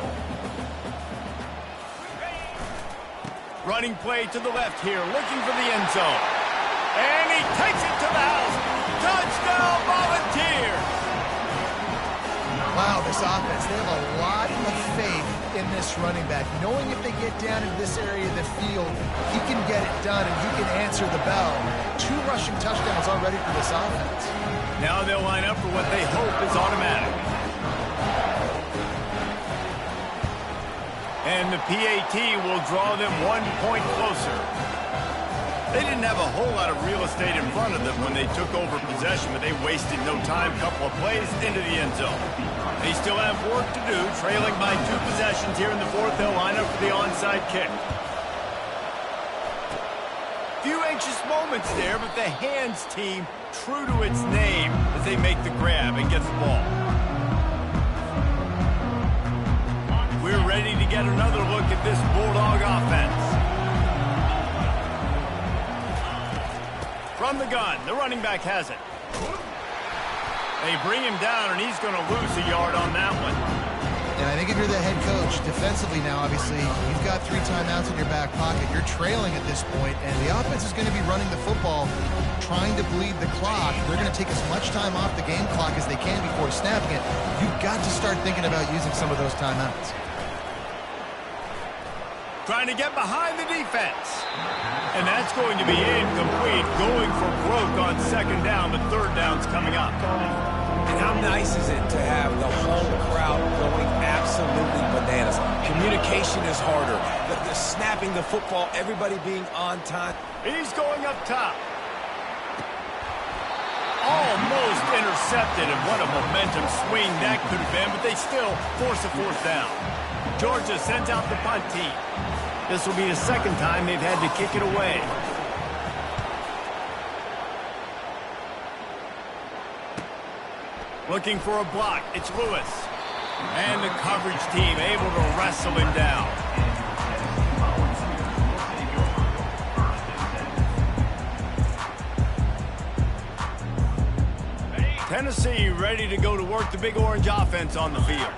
A: Running play to the left here, looking for the end zone. And he takes it to the house. Touchdown, Volunteers!
C: Wow, this offense, they have a lot of faith in this running back, knowing if they get down into this area of the field, he can get it done and he can answer the bell. 2 rushing touchdowns already for this offense.
A: Now they'll line up for what they hope is automatic. And the PAT will draw them 1 point closer. They didn't have a whole lot of real estate in front of them when they took over possession, but they wasted no time. Couple of plays into the end zone. They still have work to do, trailing by 2 possessions here in the 4th. They'll line up for the onside kick. Few anxious moments there, but the hands team true to its name as they make the grab and get the ball. We're ready to get another look at this Bulldog offense. From the gun, the running back has it. They bring him down, and he's going to lose a yard on that one.
C: And I think if you're the head coach, defensively now, obviously, you've got 3 timeouts in your back pocket. You're trailing at this point, and the offense is going to be running the football, trying to bleed the clock. They're going to take as much time off the game clock as they can before snapping it. You've got to start thinking about using some of those timeouts.
A: Trying to get behind the defense. And that's going to be incomplete. Going for broke on 2nd down, but 3rd down's coming up.
B: And how nice is it to have the home crowd going absolutely bananas? Communication is harder. The snapping the football, everybody being on time.
A: He's going up top. Almost intercepted, and what a momentum swing that could have been, but they still force a 4th down. Georgia sends out the punt team. This will be the 2nd time they've had to kick it away. Looking for a block. It's Lewis. And the coverage team able to wrestle him down. Tennessee ready to go to work the Big Orange offense on the field.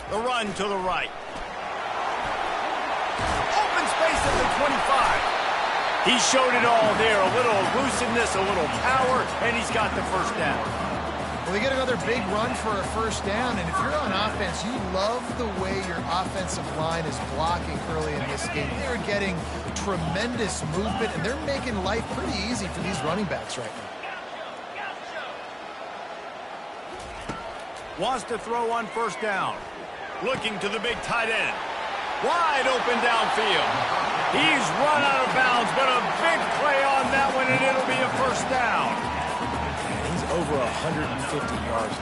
A: The run to the right. Open space at the 25. He showed it all there. A little elusiveness, a little power, and he's got the 1st down.
C: Well, they get another big run for a 1st down, and if you're on offense, you love the way your offensive line is blocking early in this game. They're getting tremendous movement, and they're making life pretty easy for these running backs right now.
A: Wants to throw on 1st down. Looking to the big tight end. Wide open downfield. He's run out of bounds, but a big play on that one, and it'll be a 1st down.
B: He's over 150 yards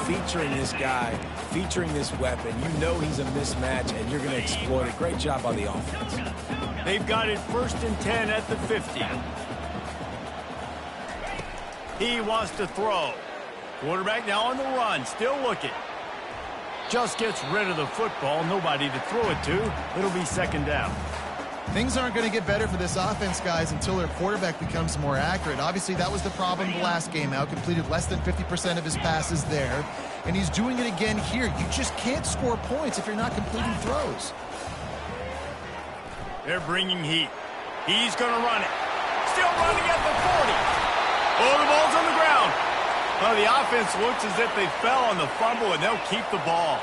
B: featuring this guy, featuring this weapon. You know he's a mismatch, and you're going to exploit it. Great job on the offense.
A: They've got it 1st and 10 at the 50. He wants to throw. Quarterback now on the run, still looking. Just gets rid of the football, nobody to throw it to. It'll be 2nd down.
C: Things aren't going to get better for this offense, guys, until their quarterback becomes more accurate. Obviously, that was the problem the last game out. Completed less than 50% of his passes there. And he's doing it again here. You just can't score points if you're not completing throws.
A: They're bringing heat. He's going to run it. Still running at the 40. Oh, the ball's on the ground. Well, the offense looks as if they fell on the fumble, and they'll keep the ball.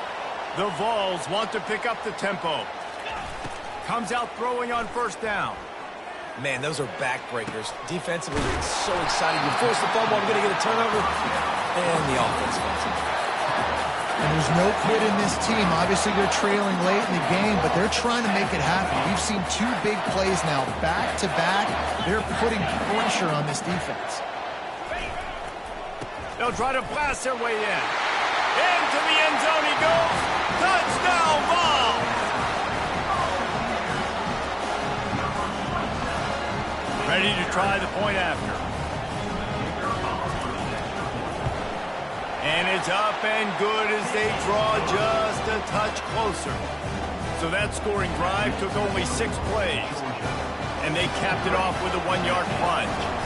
A: The Vols want to pick up the tempo. Comes out throwing on first down.
B: Man, those are backbreakers. Defensively, it's so exciting. You force the fumble, I'm going to get a turnover, and the offense comes in.
C: And there's no quit in this team. Obviously, they're trailing late in the game, but they're trying to make it happen. We've seen two big plays now, back-to-back. They're putting pressure on this defense.
A: They'll try to blast their way in. Into the end zone he goes. Touchdown, ball. Ready to try the point after. And it's up and good as they draw just a touch closer. So that scoring drive took only 6 plays. And they capped it off with a 1-yard plunge.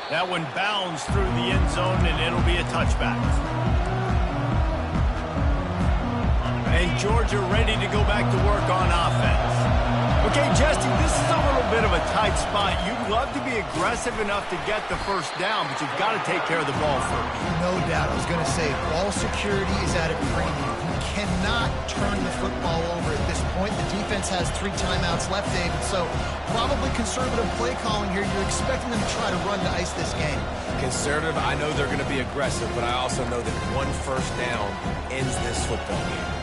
A: That one bounds through the end zone, and it'll be a touchback. And Georgia ready to go back to work on offense. Okay, Justin, this is a little bit of a tight spot. You'd love to be aggressive enough to get the first down, but you've got to take care of the ball first.
C: No doubt. I was going to say, ball security is at a premium. You cannot turn the football over at this point. The defense has 3 timeouts left, David, so probably conservative play calling here. You're expecting them to try to run to ice this game.
B: Conservative, I know they're going to be aggressive, but I also know that 1 first down ends this football game.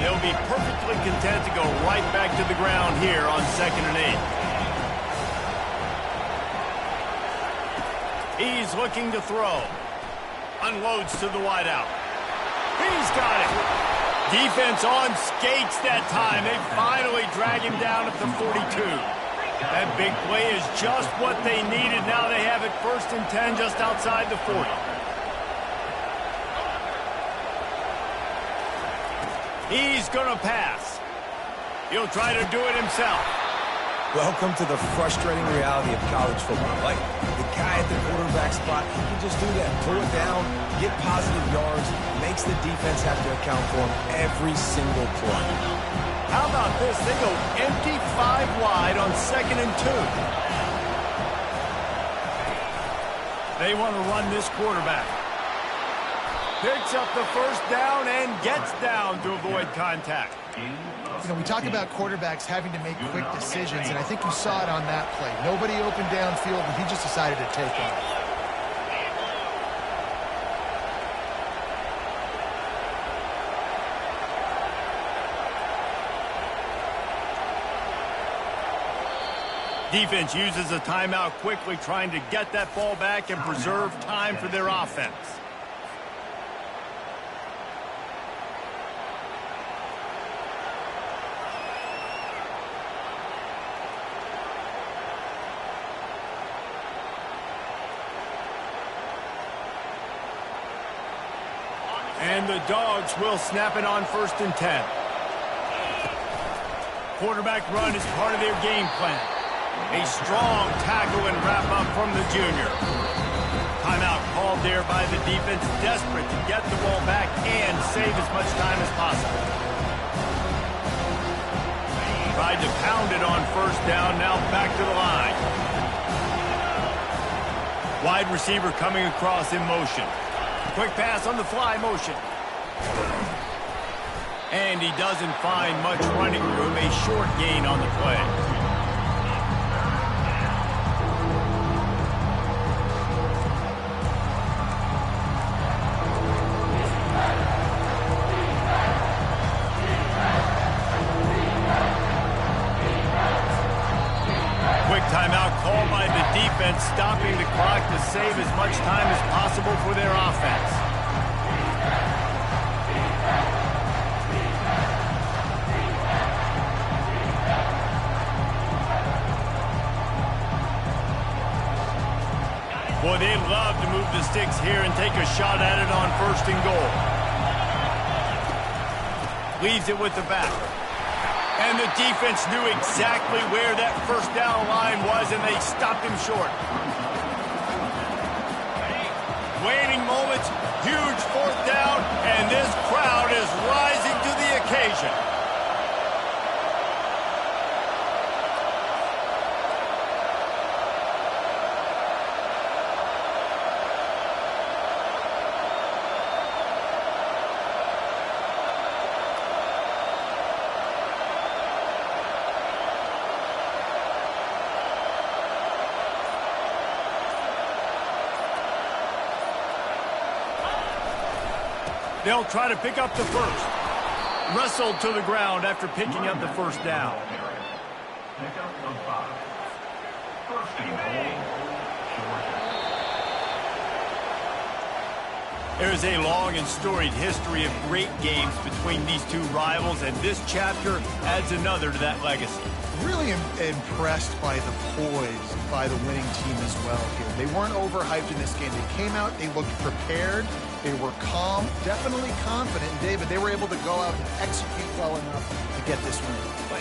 A: They'll be perfectly content to go right back to the ground here on 2nd and 8. He's looking to throw. Unloads to the wideout. He's got it. Defense on skates that time. They finally drag him down at the 42. That big play is just what they needed. Now they have it 1st and 10 just outside the 40. He's going to pass. He'll try to do it himself.
B: Welcome to the frustrating reality of college football. Like, the guy at the quarterback spot, he can just do that. Pull it down, get positive yards, makes the defense have to account for him every single play.
A: How about this? They go empty 5 wide on 2nd and 2. They want to run this quarterback. Picks up the first down and gets down to avoid contact.
C: You know, we talk about quarterbacks having to make quick decisions, and I think you saw it on that play. Nobody opened downfield, but he just decided to take off.
A: Defense uses a timeout quickly, trying to get that ball back and preserve time for their offense. And the Dogs will snap it on 1st and 10. Quarterback run is part of their game plan. A strong tackle and wrap up from the junior. Timeout called there by the defense, desperate to get the ball back and save as much time as possible. Tried to pound it on 1st down, now back to the line. Wide receiver coming across in motion. Quick pass on the fly motion. And he doesn't find much running room. A short gain on the play. Quick timeout called by the defense, stopping the clock to save as much time as possible for their offense. Boy, they'd love to move the sticks here and take a shot at it on 1st and goal. Leaves it with the back. And the defense knew exactly where that 1st down line was, and they stopped him short. Waiting moments, huge this crowd is rising to the occasion. They'll try to pick up the first. Wrestled to the ground after picking up the first down.
D: Pick up the 5. First and goal, Georgia.
A: There's a long and storied history of great games between these two rivals, and this chapter adds another to that legacy.
C: Really impressed by the poise by the winning team as well here. They weren't overhyped in this game. They came out, they looked prepared, they were calm, definitely confident. And David, they were able to go out and execute well enough to get this win.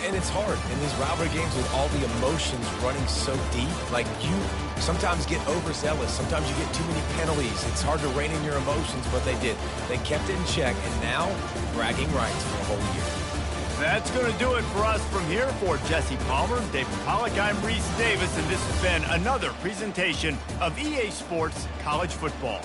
B: And it's hard in these rivalry games with all the emotions running so deep. Like, you sometimes get overzealous. Sometimes you get too many penalties. It's hard to rein in your emotions, but they did. They kept it in check, and now bragging rights for the whole year.
A: That's going to do it for us from here. For Jesse Palmer, David Pollack, I'm Reese Davis, and this has been another presentation of EA Sports College Football.